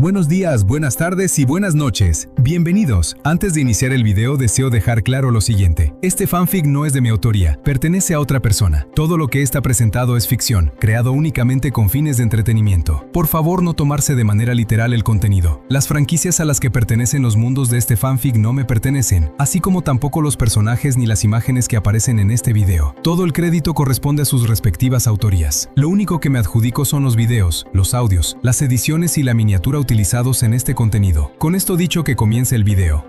Buenos días, buenas tardes y buenas noches. Bienvenidos. Antes de iniciar el video deseo dejar claro lo siguiente. Este fanfic no es de mi autoría, pertenece a otra persona. Todo lo que está presentado es ficción, creado únicamente con fines de entretenimiento. Por favor, no tomarse de manera literal el contenido. Las franquicias a las que pertenecen los mundos de este fanfic no me pertenecen, así como tampoco los personajes ni las imágenes que aparecen en este video. Todo el crédito corresponde a sus respectivas autorías. Lo único que me adjudico son los videos, los audios, las ediciones y la miniatura utilizados en este contenido. Con esto dicho, que comience el video.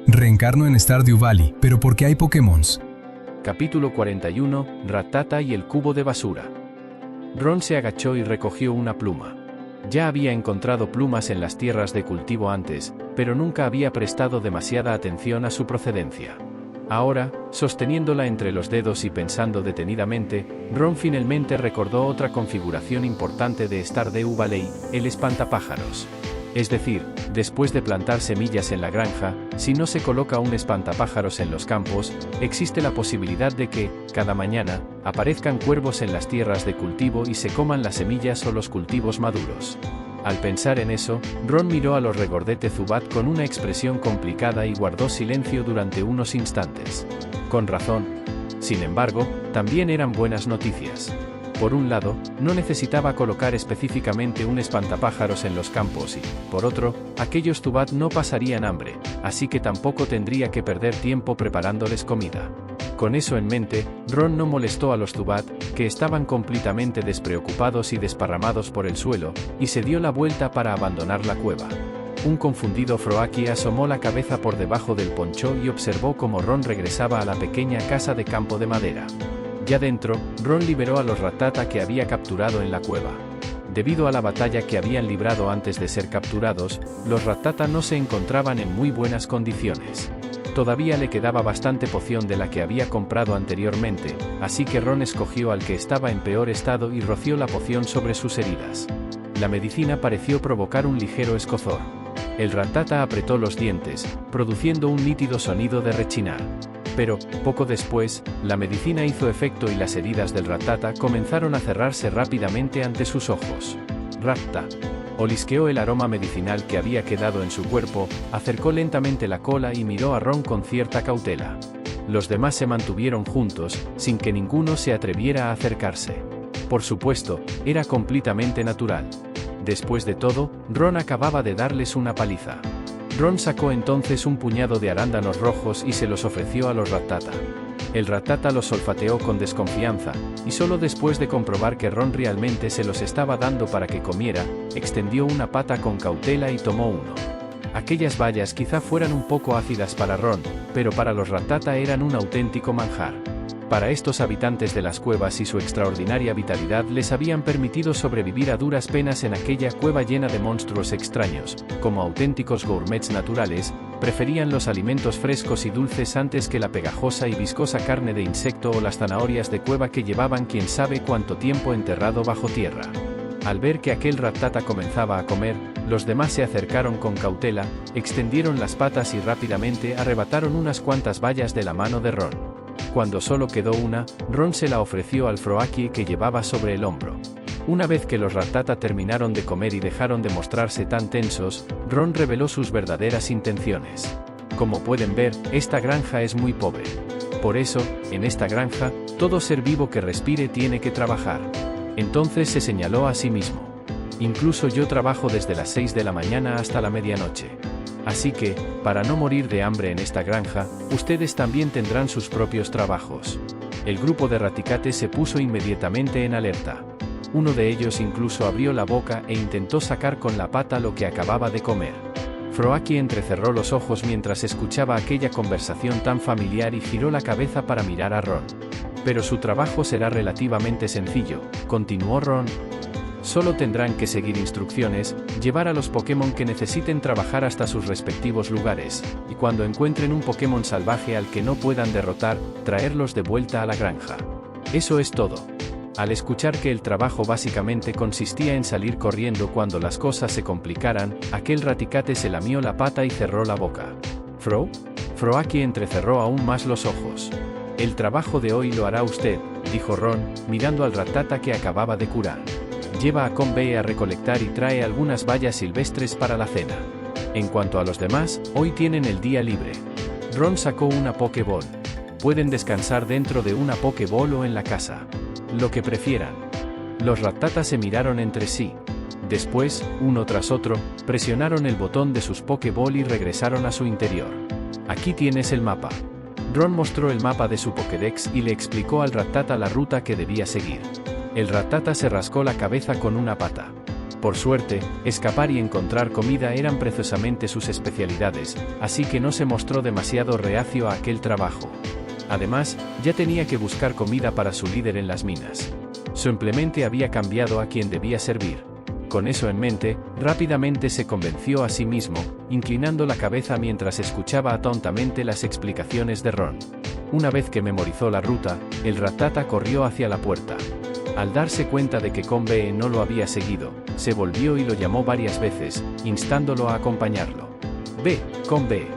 Reencarno en Stardew Valley, pero porque hay Pokémons. Capítulo 41, Rattata y el cubo de basura. Ron se agachó y recogió una pluma. Ya había encontrado plumas en las tierras de cultivo antes, pero nunca había prestado demasiada atención a su procedencia. Ahora, sosteniéndola entre los dedos y pensando detenidamente, Ron finalmente recordó otra configuración importante de Stardew Valley, el espantapájaros. Es decir, después de plantar semillas en la granja, si no se coloca un espantapájaros en los campos, existe la posibilidad de que, cada mañana, aparezcan cuervos en las tierras de cultivo y se coman las semillas o los cultivos maduros. Al pensar en eso, Ron miró a los regordete Zubat con una expresión complicada y guardó silencio durante unos instantes. Con razón. Sin embargo, también eran buenas noticias. Por un lado, no necesitaba colocar específicamente un espantapájaros en los campos y, por otro, aquellos Zubat no pasarían hambre, así que tampoco tendría que perder tiempo preparándoles comida. Con eso en mente, Ron no molestó a los Zubat, que estaban completamente despreocupados y desparramados por el suelo, y se dio la vuelta para abandonar la cueva. Un confundido Froakie asomó la cabeza por debajo del poncho y observó cómo Ron regresaba a la pequeña casa de campo de madera. Ya dentro, Ron liberó a los Rattata que había capturado en la cueva. Debido a la batalla que habían librado antes de ser capturados, los Rattata no se encontraban en muy buenas condiciones. Todavía le quedaba bastante poción de la que había comprado anteriormente, así que Ron escogió al que estaba en peor estado y roció la poción sobre sus heridas. La medicina pareció provocar un ligero escozor. El Rattata apretó los dientes, produciendo un nítido sonido de rechinar. Pero, poco después, la medicina hizo efecto y las heridas del Rattata comenzaron a cerrarse rápidamente ante sus ojos. Ratta. Olisqueó el aroma medicinal que había quedado en su cuerpo, acercó lentamente la cola y miró a Ron con cierta cautela. Los demás se mantuvieron juntos, sin que ninguno se atreviera a acercarse. Por supuesto, era completamente natural. Después de todo, Ron acababa de darles una paliza. Ron sacó entonces un puñado de arándanos rojos y se los ofreció a los Rattata. El Rattata los olfateó con desconfianza, y solo después de comprobar que Ron realmente se los estaba dando para que comiera, extendió una pata con cautela y tomó uno. Aquellas bayas quizá fueran un poco ácidas para Ron, pero para los Rattata eran un auténtico manjar. Para estos habitantes de las cuevas y su extraordinaria vitalidad les habían permitido sobrevivir a duras penas en aquella cueva llena de monstruos extraños. Como auténticos gourmets naturales, preferían los alimentos frescos y dulces antes que la pegajosa y viscosa carne de insecto o las zanahorias de cueva que llevaban quién sabe cuánto tiempo enterrado bajo tierra. Al ver que aquel Rattata comenzaba a comer, los demás se acercaron con cautela, extendieron las patas y rápidamente arrebataron unas cuantas bayas de la mano de Ron. Cuando solo quedó una, Ron se la ofreció al Froakie que llevaba sobre el hombro. Una vez que los Rattata terminaron de comer y dejaron de mostrarse tan tensos, Ron reveló sus verdaderas intenciones. Como pueden ver, esta granja es muy pobre. Por eso, en esta granja, todo ser vivo que respire tiene que trabajar. Entonces se señaló a sí mismo. Incluso yo trabajo desde las 6 de la mañana hasta la medianoche. Así que, para no morir de hambre en esta granja, ustedes también tendrán sus propios trabajos. El grupo de Raticate se puso inmediatamente en alerta. Uno de ellos incluso abrió la boca e intentó sacar con la pata lo que acababa de comer. Froakie entrecerró los ojos mientras escuchaba aquella conversación tan familiar y giró la cabeza para mirar a Ron. Pero su trabajo será relativamente sencillo, continuó Ron. Solo tendrán que seguir instrucciones, llevar a los Pokémon que necesiten trabajar hasta sus respectivos lugares, y cuando encuentren un Pokémon salvaje al que no puedan derrotar, traerlos de vuelta a la granja. Eso es todo. Al escuchar que el trabajo básicamente consistía en salir corriendo cuando las cosas se complicaran, aquel Raticate se lamió la pata y cerró la boca. Froakie entrecerró aún más los ojos. El trabajo de hoy lo hará usted, dijo Ron, mirando al Rattata que acababa de curar. Lleva a Convey a recolectar y trae algunas bayas silvestres para la cena. En cuanto a los demás, hoy tienen el día libre. Ron sacó una Pokéball. Pueden descansar dentro de una Pokéball o en la casa. Lo que prefieran. Los Rattata se miraron entre sí. Después, uno tras otro, presionaron el botón de sus Pokéball y regresaron a su interior. Aquí tienes el mapa. Ron mostró el mapa de su Pokédex y le explicó al Rattata la ruta que debía seguir. El Rattata se rascó la cabeza con una pata. Por suerte, escapar y encontrar comida eran preciosamente sus especialidades, así que no se mostró demasiado reacio a aquel trabajo. Además, ya tenía que buscar comida para su líder en las minas. Simplemente había cambiado a quien debía servir. Con eso en mente, rápidamente se convenció a sí mismo, inclinando la cabeza mientras escuchaba atentamente las explicaciones de Ron. Una vez que memorizó la ruta, el Rattata corrió hacia la puerta. Al darse cuenta de que Convey no lo había seguido, se volvió y lo llamó varias veces, instándolo a acompañarlo. «Ve, Convey».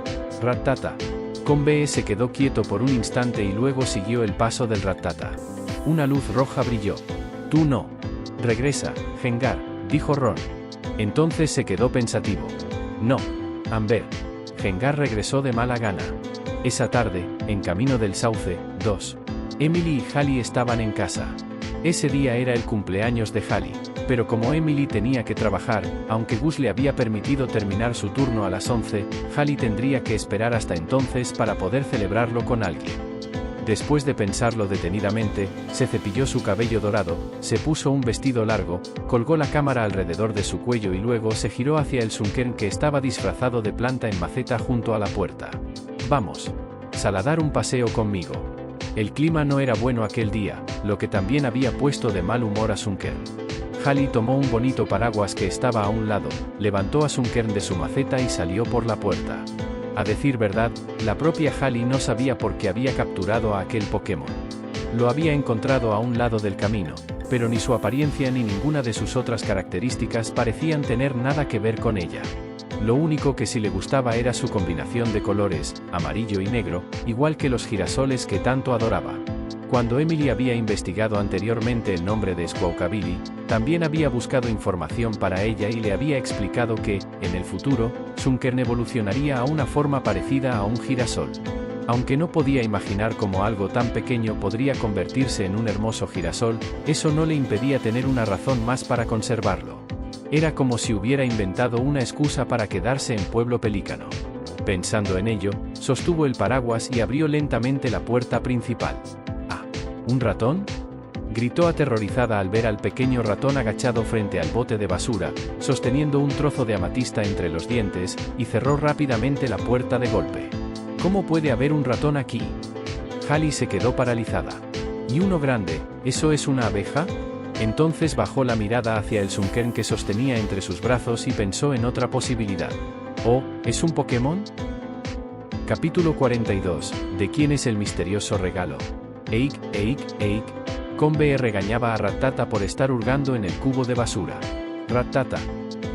«Rattata». Convey se quedó quieto por un instante y luego siguió el paso del Rattata. Una luz roja brilló. «Tú no. Regresa, Gengar», dijo Ron. Entonces se quedó pensativo. «No, Amber». Gengar regresó de mala gana. Esa tarde, en camino del sauce, 2. Emily y Hallie estaban en casa. Ese día era el cumpleaños de Hallie, pero como Emily tenía que trabajar, aunque Gus le había permitido terminar su turno a las 11, Hallie tendría que esperar hasta entonces para poder celebrarlo con alguien. Después de pensarlo detenidamente, se cepilló su cabello dorado, se puso un vestido largo, colgó la cámara alrededor de su cuello y luego se giró hacia el Sunkern que estaba disfrazado de planta en maceta junto a la puerta. «Vamos. Sal a dar un paseo conmigo». El clima no era bueno aquel día, lo que también había puesto de mal humor a Sunkern. Hallie tomó un bonito paraguas que estaba a un lado, levantó a Sunkern de su maceta y salió por la puerta. A decir verdad, la propia Hallie no sabía por qué había capturado a aquel Pokémon. Lo había encontrado a un lado del camino, pero ni su apariencia ni ninguna de sus otras características parecían tener nada que ver con ella. Lo único que sí le gustaba era su combinación de colores, amarillo y negro, igual que los girasoles que tanto adoraba. Cuando Emily había investigado anteriormente el nombre de Squawkabilly, también había buscado información para ella y le había explicado que, en el futuro, Sunkern evolucionaría a una forma parecida a un girasol. Aunque no podía imaginar cómo algo tan pequeño podría convertirse en un hermoso girasol, eso no le impedía tener una razón más para conservarlo. Era como si hubiera inventado una excusa para quedarse en Pueblo Pelícano. Pensando en ello, sostuvo el paraguas y abrió lentamente la puerta principal. «¿Ah, un ratón?», gritó aterrorizada al ver al pequeño ratón agachado frente al bote de basura, sosteniendo un trozo de amatista entre los dientes, y cerró rápidamente la puerta de golpe. «¿Cómo puede haber un ratón aquí?». Hallie se quedó paralizada. «¿Y uno grande, eso es una abeja?». Entonces bajó la mirada hacia el Sunkern que sostenía entre sus brazos y pensó en otra posibilidad. «¿Oh, es un Pokémon?». Capítulo 42. ¿De quién es el misterioso regalo? Eik, Eik, Eik. Convey regañaba a Rattata por estar hurgando en el cubo de basura. «Rattata».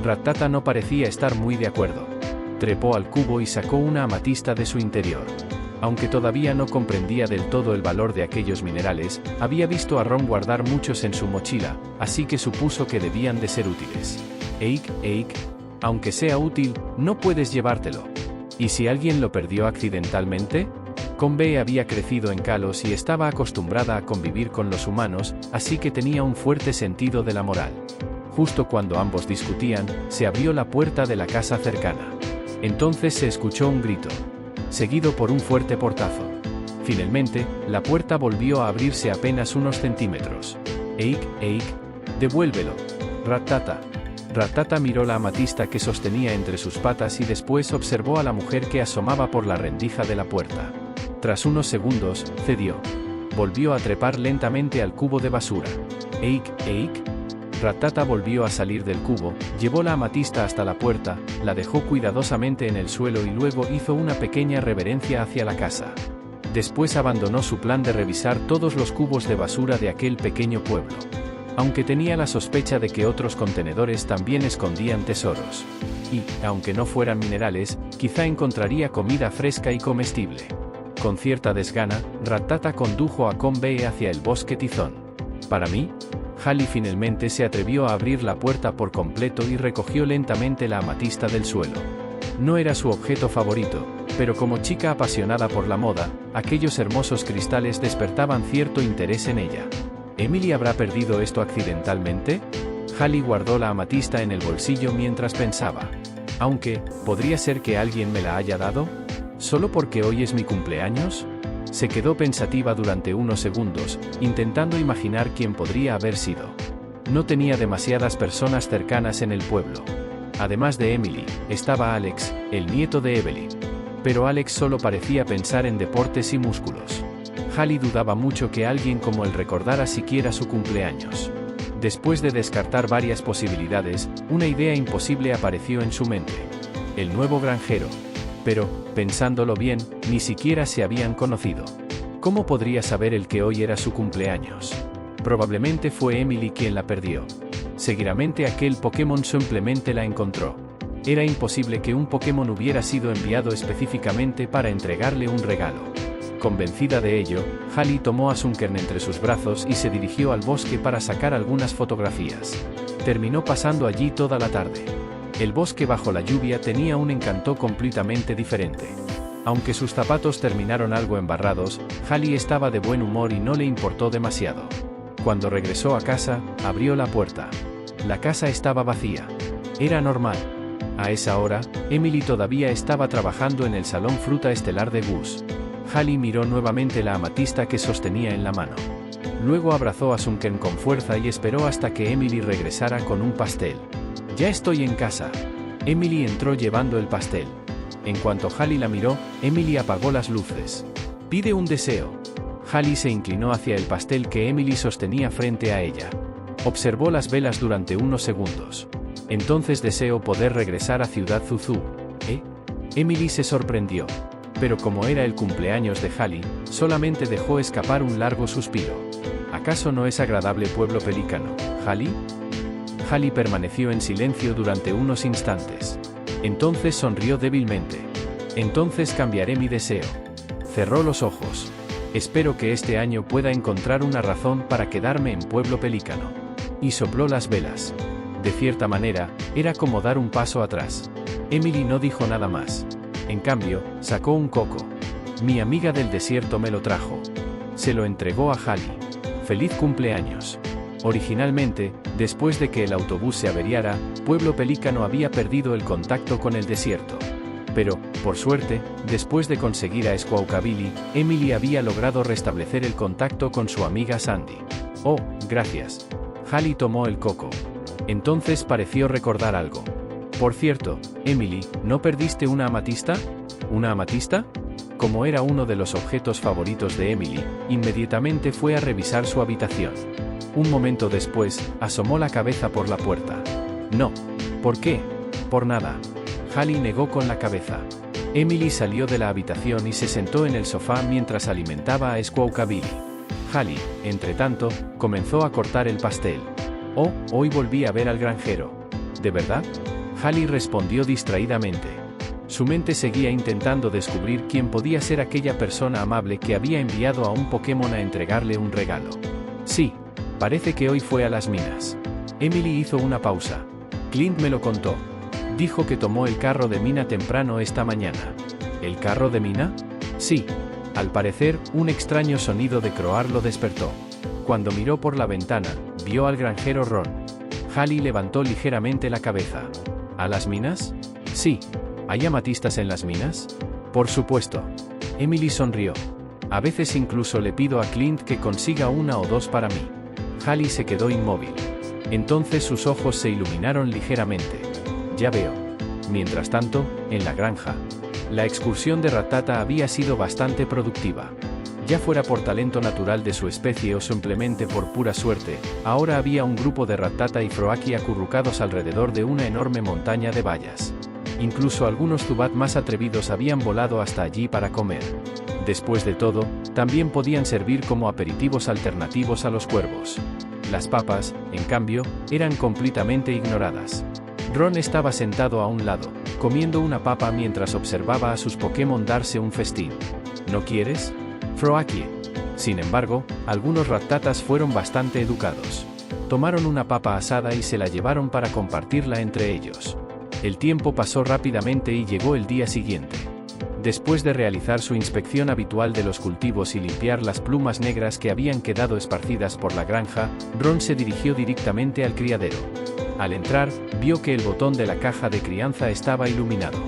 Rattata no parecía estar muy de acuerdo. Trepó al cubo y sacó una amatista de su interior. Aunque todavía no comprendía del todo el valor de aquellos minerales, había visto a Ron guardar muchos en su mochila, así que supuso que debían de ser útiles. «Eik, Eik. Aunque sea útil, no puedes llevártelo». ¿Y si alguien lo perdió accidentalmente? Convey había crecido en Kalos y estaba acostumbrada a convivir con los humanos, así que tenía un fuerte sentido de la moral. Justo cuando ambos discutían, se abrió la puerta de la casa cercana. Entonces se escuchó un grito, seguido por un fuerte portazo. Finalmente, la puerta volvió a abrirse apenas unos centímetros. «Eik, Eik. Devuélvelo. Rattata». Rattata miró la amatista que sostenía entre sus patas y después observó a la mujer que asomaba por la rendija de la puerta. Tras unos segundos, cedió. Volvió a trepar lentamente al cubo de basura. «Eik, Eik». Rattata volvió a salir del cubo, llevó la amatista hasta la puerta, la dejó cuidadosamente en el suelo y luego hizo una pequeña reverencia hacia la casa. Después abandonó su plan de revisar todos los cubos de basura de aquel pequeño pueblo. Aunque tenía la sospecha de que otros contenedores también escondían tesoros. Y, aunque no fueran minerales, quizá encontraría comida fresca y comestible. Con cierta desgana, Rattata condujo a Convey hacia el bosque tizón. «¿Para mí?». Halley finalmente se atrevió a abrir la puerta por completo y recogió lentamente la amatista del suelo. No era su objeto favorito, pero como chica apasionada por la moda, aquellos hermosos cristales despertaban cierto interés en ella. ¿Emily habrá perdido esto accidentalmente? Halley guardó la amatista en el bolsillo mientras pensaba. Aunque, ¿podría ser que alguien me la haya dado? ¿Solo porque hoy es mi cumpleaños? Se quedó pensativa durante unos segundos, intentando imaginar quién podría haber sido. No tenía demasiadas personas cercanas en el pueblo. Además de Emily, estaba Alex, el nieto de Evelyn. Pero Alex solo parecía pensar en deportes y músculos. Halley dudaba mucho que alguien como él recordara siquiera su cumpleaños. Después de descartar varias posibilidades, una idea imposible apareció en su mente. El nuevo granjero. Pero, pensándolo bien, ni siquiera se habían conocido. ¿Cómo podría saber el que hoy era su cumpleaños? Probablemente fue Emily quien la perdió. Seguramente aquel Pokémon simplemente la encontró. Era imposible que un Pokémon hubiera sido enviado específicamente para entregarle un regalo. Convencida de ello, Halley tomó a Sunkern entre sus brazos y se dirigió al bosque para sacar algunas fotografías. Terminó pasando allí toda la tarde. El bosque bajo la lluvia tenía un encanto completamente diferente. Aunque sus zapatos terminaron algo embarrados, Halley estaba de buen humor y no le importó demasiado. Cuando regresó a casa, abrió la puerta. La casa estaba vacía. Era normal. A esa hora, Emily todavía estaba trabajando en el salón fruta estelar de Gus. Halley miró nuevamente la amatista que sostenía en la mano. Luego abrazó a Sunkern con fuerza y esperó hasta que Emily regresara con un pastel. «Ya estoy en casa». Emily entró llevando el pastel. En cuanto Halley la miró, Emily apagó las luces. «Pide un deseo». Halley se inclinó hacia el pastel que Emily sostenía frente a ella. Observó las velas durante unos segundos. «Entonces deseo poder regresar a Ciudad Zuzu, ¿eh?» Emily se sorprendió. Pero como era el cumpleaños de Halley, solamente dejó escapar un largo suspiro. ¿Acaso no es agradable Pueblo Pelícano, Halley? Halley permaneció en silencio durante unos instantes. Entonces sonrió débilmente. «Entonces cambiaré mi deseo». Cerró los ojos. «Espero que este año pueda encontrar una razón para quedarme en Pueblo Pelícano». Y sopló las velas. De cierta manera, era como dar un paso atrás. Emily no dijo nada más. En cambio, sacó un coco. «Mi amiga del desierto me lo trajo». Se lo entregó a Halley. «Feliz cumpleaños». Originalmente, después de que el autobús se averiara, Pueblo Pelícano había perdido el contacto con el desierto. Pero, por suerte, después de conseguir a Squawkabilly, Emily había logrado restablecer el contacto con su amiga Sandy. «Oh, gracias». Halley tomó el coco. Entonces pareció recordar algo. «Por cierto, Emily, ¿no perdiste una amatista?» ¿Una amatista? Como era uno de los objetos favoritos de Emily, inmediatamente fue a revisar su habitación. Un momento después, asomó la cabeza por la puerta. «No». «¿Por qué?» «Por nada». Halley negó con la cabeza. Emily salió de la habitación y se sentó en el sofá mientras alimentaba a Squawkabilly. Halley, entretanto, comenzó a cortar el pastel. «Oh, hoy volví a ver al granjero». «¿De verdad?» Halley respondió distraídamente. Su mente seguía intentando descubrir quién podía ser aquella persona amable que había enviado a un Pokémon a entregarle un regalo. «Sí, parece que hoy fue a las minas». Emily hizo una pausa. «Clint me lo contó. Dijo que tomó el carro de mina temprano esta mañana». «¿El carro de mina?» «Sí». Al parecer, un extraño sonido de croar lo despertó. Cuando miró por la ventana, vio al granjero Ron. Halley levantó ligeramente la cabeza. «¿A las minas?» «Sí». ¿Hay amatistas en las minas?» «Por supuesto». Emily sonrió. «A veces incluso le pido a Clint que consiga una o dos para mí». Halley se quedó inmóvil. Entonces sus ojos se iluminaron ligeramente. «Ya veo». Mientras tanto, en la granja, la excursión de Rattata había sido bastante productiva. Ya fuera por talento natural de su especie o simplemente por pura suerte, ahora había un grupo de Rattata y Froakie acurrucados alrededor de una enorme montaña de bayas. Incluso algunos Zubat más atrevidos habían volado hasta allí para comer. Después de todo, también podían servir como aperitivos alternativos a los cuervos. Las papas, en cambio, eran completamente ignoradas. Ron estaba sentado a un lado, comiendo una papa mientras observaba a sus Pokémon darse un festín. «¿No quieres?» Froakie. Sin embargo, algunos Rattatas fueron bastante educados. Tomaron una papa asada y se la llevaron para compartirla entre ellos. El tiempo pasó rápidamente y llegó el día siguiente. Después de realizar su inspección habitual de los cultivos y limpiar las plumas negras que habían quedado esparcidas por la granja, Ron se dirigió directamente al criadero. Al entrar, vio que el botón de la caja de crianza estaba iluminado.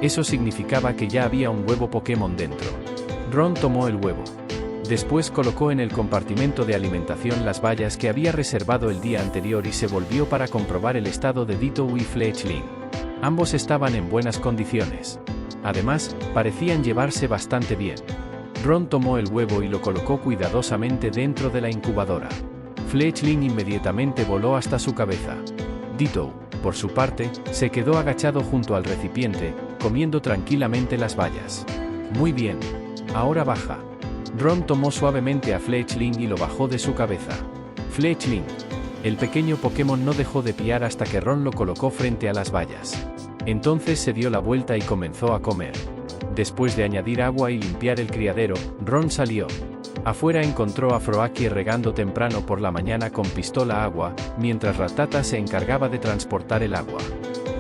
Eso significaba que ya había un huevo Pokémon dentro. Ron tomó el huevo. Después colocó en el compartimento de alimentación las bayas que había reservado el día anterior y se volvió para comprobar el estado de Ditto y Fletchling. Ambos estaban en buenas condiciones. Además, parecían llevarse bastante bien. Ron tomó el huevo y lo colocó cuidadosamente dentro de la incubadora. Fletchling inmediatamente voló hasta su cabeza. Ditto, por su parte, se quedó agachado junto al recipiente, comiendo tranquilamente las bayas. Muy bien. Ahora baja. Ron tomó suavemente a Fletchling y lo bajó de su cabeza. Fletchling. El pequeño Pokémon no dejó de piar hasta que Ron lo colocó frente a las bayas. Entonces se dio la vuelta y comenzó a comer. Después de añadir agua y limpiar el criadero, Ron salió. Afuera encontró a Froakie regando temprano por la mañana con pistola agua, mientras Rattata se encargaba de transportar el agua.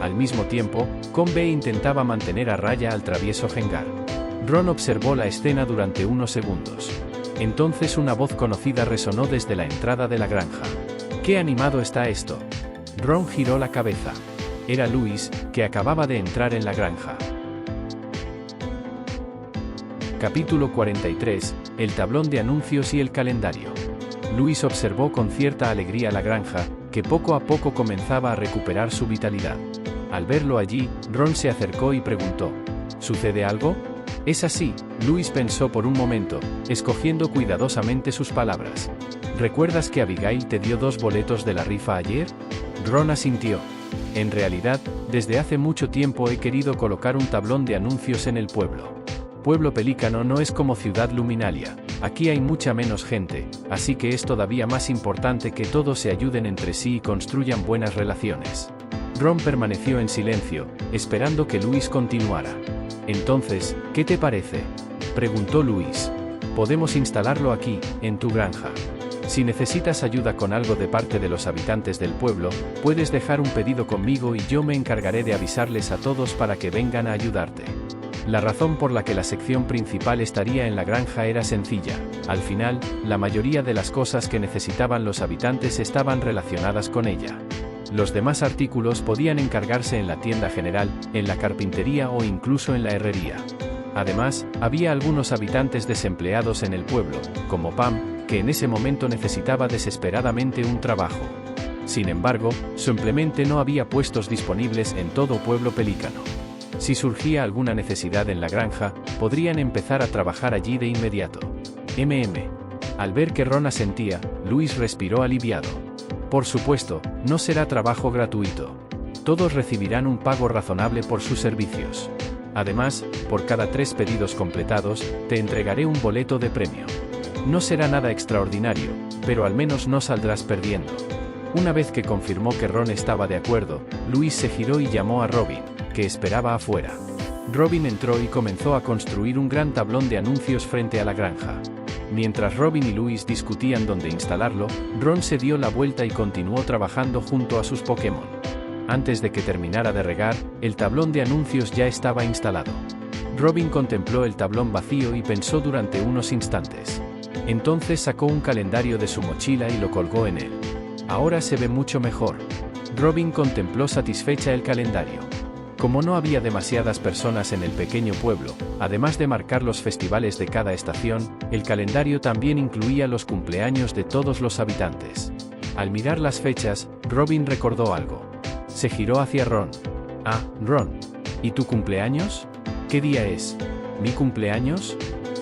Al mismo tiempo, Combe intentaba mantener a raya al travieso Gengar. Ron observó la escena durante unos segundos. Entonces una voz conocida resonó desde la entrada de la granja. ¡Qué animado está esto! Ron giró la cabeza. Era Luis, que acababa de entrar en la granja. Capítulo 43, el tablón de anuncios y el calendario. Luis observó con cierta alegría la granja, que poco a poco comenzaba a recuperar su vitalidad. Al verlo allí, Ron se acercó y preguntó: ¿sucede algo? Es así, Luis pensó por un momento, escogiendo cuidadosamente sus palabras. ¿Recuerdas que Abigail te dio 2 boletos de la rifa ayer? Ron asintió. En realidad, desde hace mucho tiempo he querido colocar un tablón de anuncios en el pueblo. Pueblo Pelícano no es como Ciudad Luminalia, aquí hay mucha menos gente, así que es todavía más importante que todos se ayuden entre sí y construyan buenas relaciones. Ron permaneció en silencio, esperando que Luis continuara. Entonces, ¿qué te parece?, preguntó Luis. Podemos instalarlo aquí, en tu granja. Si necesitas ayuda con algo de parte de los habitantes del pueblo, puedes dejar un pedido conmigo y yo me encargaré de avisarles a todos para que vengan a ayudarte. La razón por la que la sección principal estaría en la granja era sencilla. Al final, la mayoría de las cosas que necesitaban los habitantes estaban relacionadas con ella. Los demás artículos podían encargarse en la tienda general, en la carpintería o incluso en la herrería. Además, había algunos habitantes desempleados en el pueblo, como Pam, que en ese momento necesitaba desesperadamente un trabajo. Sin embargo, simplemente no había puestos disponibles en todo Pueblo Pelícano. Si surgía alguna necesidad en la granja, podrían empezar a trabajar allí de inmediato. Al ver que Ron asentía, Luis respiró aliviado. Por supuesto, no será trabajo gratuito. Todos recibirán un pago razonable por sus servicios. Además, por cada 3 pedidos completados, te entregaré un boleto de premio. No será nada extraordinario, pero al menos no saldrás perdiendo. Una vez que confirmó que Ron estaba de acuerdo, Luis se giró y llamó a Robin, que esperaba afuera. Robin entró y comenzó a construir un gran tablón de anuncios frente a la granja. Mientras Robin y Luis discutían dónde instalarlo, Ron se dio la vuelta y continuó trabajando junto a sus Pokémon. Antes de que terminara de regar, el tablón de anuncios ya estaba instalado. Robin contempló el tablón vacío y pensó durante unos instantes. Entonces sacó un calendario de su mochila y lo colgó en él. Ahora se ve mucho mejor. Robin contempló satisfecha el calendario. Como no había demasiadas personas en el pequeño pueblo, además de marcar los festivales de cada estación, el calendario también incluía los cumpleaños de todos los habitantes. Al mirar las fechas, Robin recordó algo. Se giró hacia Ron. Ah, Ron. ¿Y tu cumpleaños? ¿Qué día es? ¿Mi cumpleaños?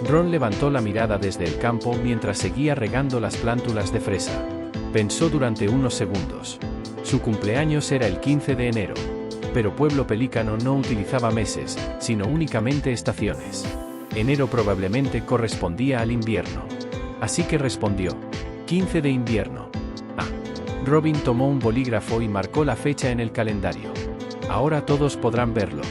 Ron levantó la mirada desde el campo mientras seguía regando las plántulas de fresa. Pensó durante unos segundos. Su cumpleaños era el 15 de enero. Pero Pueblo Pelícano no utilizaba meses, sino únicamente estaciones. Enero probablemente correspondía al invierno. Así que respondió: 15 de invierno. Ah. Robin tomó un bolígrafo y marcó la fecha en el calendario. Ahora todos podrán verlo.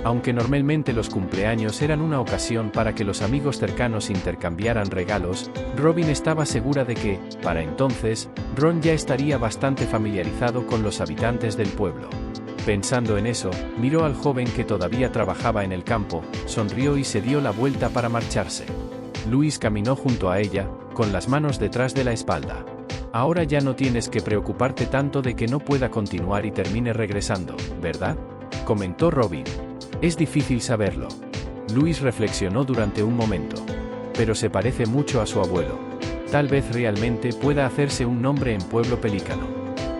Aunque normalmente los cumpleaños eran una ocasión para que los amigos cercanos intercambiaran regalos, Robin estaba segura de que, para entonces, Ron ya estaría bastante familiarizado con los habitantes del pueblo. Pensando en eso, miró al joven que todavía trabajaba en el campo, sonrió y se dio la vuelta para marcharse. Louise caminó junto a ella, con las manos detrás de la espalda. Ahora ya no tienes que preocuparte tanto de que no pueda continuar y termine regresando, ¿verdad?, comentó Robin. Es difícil saberlo. Louise reflexionó durante un momento. Pero se parece mucho a su abuelo. Tal vez realmente pueda hacerse un nombre en Pueblo Pelícano.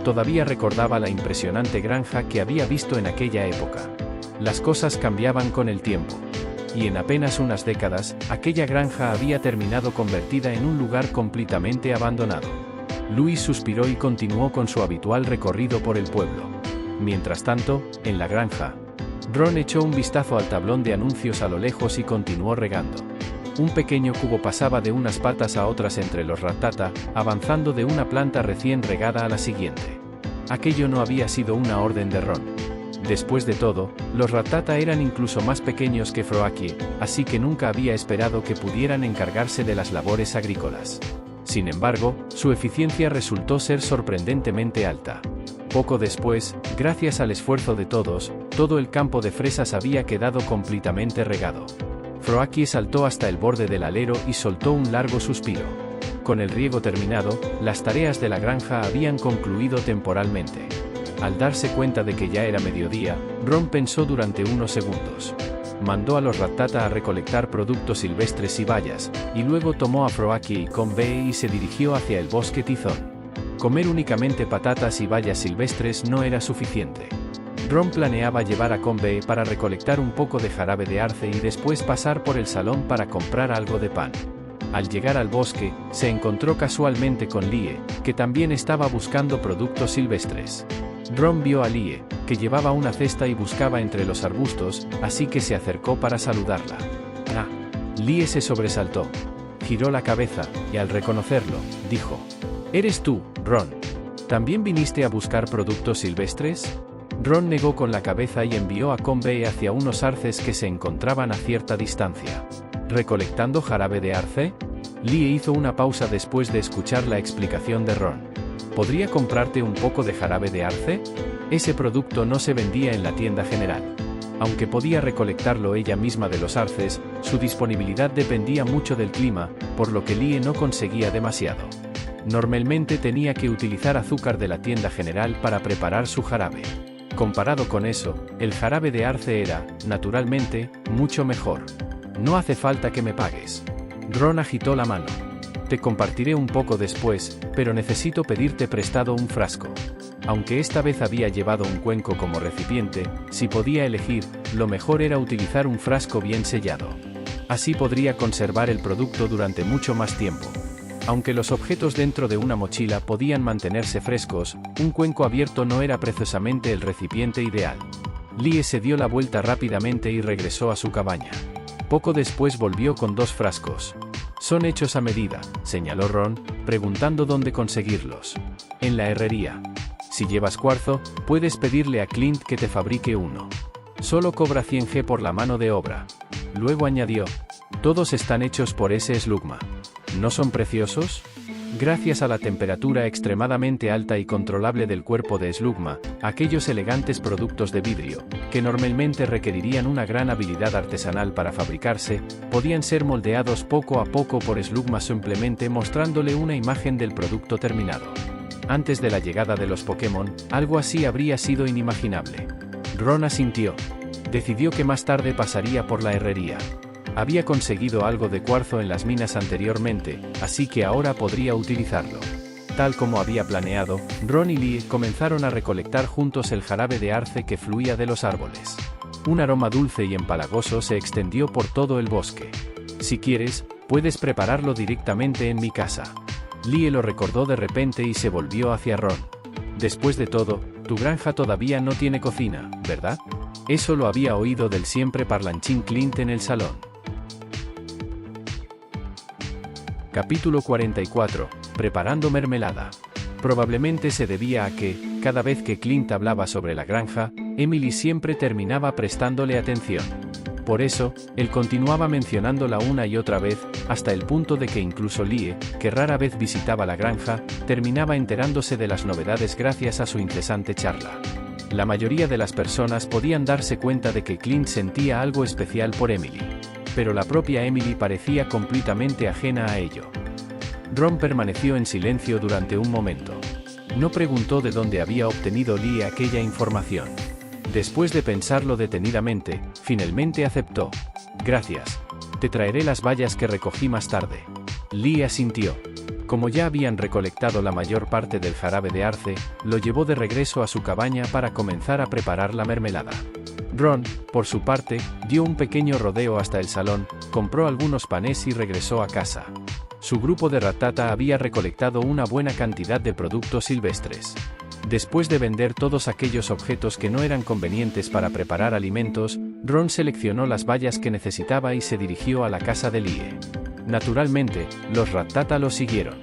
Todavía recordaba la impresionante granja que había visto en aquella época. Las cosas cambiaban con el tiempo. Y en apenas unas décadas, aquella granja había terminado convertida en un lugar completamente abandonado. Louise suspiró y continuó con su habitual recorrido por el pueblo. Mientras tanto, en la granja, Ron echó un vistazo al tablón de anuncios a lo lejos y continuó regando. Un pequeño cubo pasaba de unas patas a otras entre los Rattata, avanzando de una planta recién regada a la siguiente. Aquello no había sido una orden de Ron. Después de todo, los Rattata eran incluso más pequeños que Froakie, así que nunca había esperado que pudieran encargarse de las labores agrícolas. Sin embargo, su eficiencia resultó ser sorprendentemente alta. Poco después, gracias al esfuerzo de todos, todo el campo de fresas había quedado completamente regado. Froakie saltó hasta el borde del alero y soltó un largo suspiro. Con el riego terminado, las tareas de la granja habían concluido temporalmente. Al darse cuenta de que ya era mediodía, Ron pensó durante unos segundos. Mandó a los Rattata a recolectar productos silvestres y bayas, y luego tomó a Froakie y Conve y se dirigió hacia el bosque Tizón. Comer únicamente patatas y bayas silvestres no era suficiente. Ron planeaba llevar a Conve para recolectar un poco de jarabe de arce y después pasar por el salón para comprar algo de pan. Al llegar al bosque, se encontró casualmente con Lie, que también estaba buscando productos silvestres. Ron vio a Lie, que llevaba una cesta y buscaba entre los arbustos, así que se acercó para saludarla. «Ah». Lie se sobresaltó. Giró la cabeza, y al reconocerlo, dijo: «¿Eres tú, Ron? ¿También viniste a buscar productos silvestres?». Ron negó con la cabeza y envió a Conve hacia unos arces que se encontraban a cierta distancia. ¿Recolectando jarabe de arce? Lie hizo una pausa después de escuchar la explicación de Ron. ¿Podría comprarte un poco de jarabe de arce? Ese producto no se vendía en la tienda general. Aunque podía recolectarlo ella misma de los arces, su disponibilidad dependía mucho del clima, por lo que Lie no conseguía demasiado. Normalmente tenía que utilizar azúcar de la tienda general para preparar su jarabe. Comparado con eso, el jarabe de arce era, naturalmente, mucho mejor. «No hace falta que me pagues». Ron agitó la mano. «Te compartiré un poco después, pero necesito pedirte prestado un frasco». Aunque esta vez había llevado un cuenco como recipiente, si podía elegir, lo mejor era utilizar un frasco bien sellado. Así podría conservar el producto durante mucho más tiempo. Aunque los objetos dentro de una mochila podían mantenerse frescos, un cuenco abierto no era precisamente el recipiente ideal. Lie se dio la vuelta rápidamente y regresó a su cabaña. Poco después volvió con 2 frascos. «Son hechos a medida», señaló Ron, preguntando dónde conseguirlos. «En la herrería. Si llevas cuarzo, puedes pedirle a Clint que te fabrique uno. Solo cobra 100 G por la mano de obra». Luego añadió: «Todos están hechos por ese Slugma. ¿No son preciosos?». Gracias a la temperatura extremadamente alta y controlable del cuerpo de Slugma, aquellos elegantes productos de vidrio, que normalmente requerirían una gran habilidad artesanal para fabricarse, podían ser moldeados poco a poco por Slugma simplemente mostrándole una imagen del producto terminado. Antes de la llegada de los Pokémon, algo así habría sido inimaginable. Ron asintió. Decidió que más tarde pasaría por la herrería. Había conseguido algo de cuarzo en las minas anteriormente, así que ahora podría utilizarlo. Tal como había planeado, Ron y Lie comenzaron a recolectar juntos el jarabe de arce que fluía de los árboles. Un aroma dulce y empalagoso se extendió por todo el bosque. «Si quieres, puedes prepararlo directamente en mi casa». Lie lo recordó de repente y se volvió hacia Ron. «Después de todo, tu granja todavía no tiene cocina, ¿verdad?». Eso lo había oído del siempre parlanchín Clint en el salón. Capítulo 44. Preparando mermelada. Probablemente se debía a que, cada vez que Clint hablaba sobre la granja, Emily siempre terminaba prestándole atención. Por eso, él continuaba mencionándola una y otra vez, hasta el punto de que incluso Lie, que rara vez visitaba la granja, terminaba enterándose de las novedades gracias a su incesante charla. La mayoría de las personas podían darse cuenta de que Clint sentía algo especial por Emily. Pero la propia Emily parecía completamente ajena a ello. Ron permaneció en silencio durante un momento. No preguntó de dónde había obtenido Lie aquella información. Después de pensarlo detenidamente, finalmente aceptó. Gracias. Te traeré las bayas que recogí más tarde. Lie asintió. Como ya habían recolectado la mayor parte del jarabe de arce, lo llevó de regreso a su cabaña para comenzar a preparar la mermelada. Ron, por su parte, dio un pequeño rodeo hasta el salón, compró algunos panes y regresó a casa. Su grupo de Rattata había recolectado una buena cantidad de productos silvestres. Después de vender todos aquellos objetos que no eran convenientes para preparar alimentos, Ron seleccionó las bayas que necesitaba y se dirigió a la casa de Lie. Naturalmente, los Rattata lo siguieron.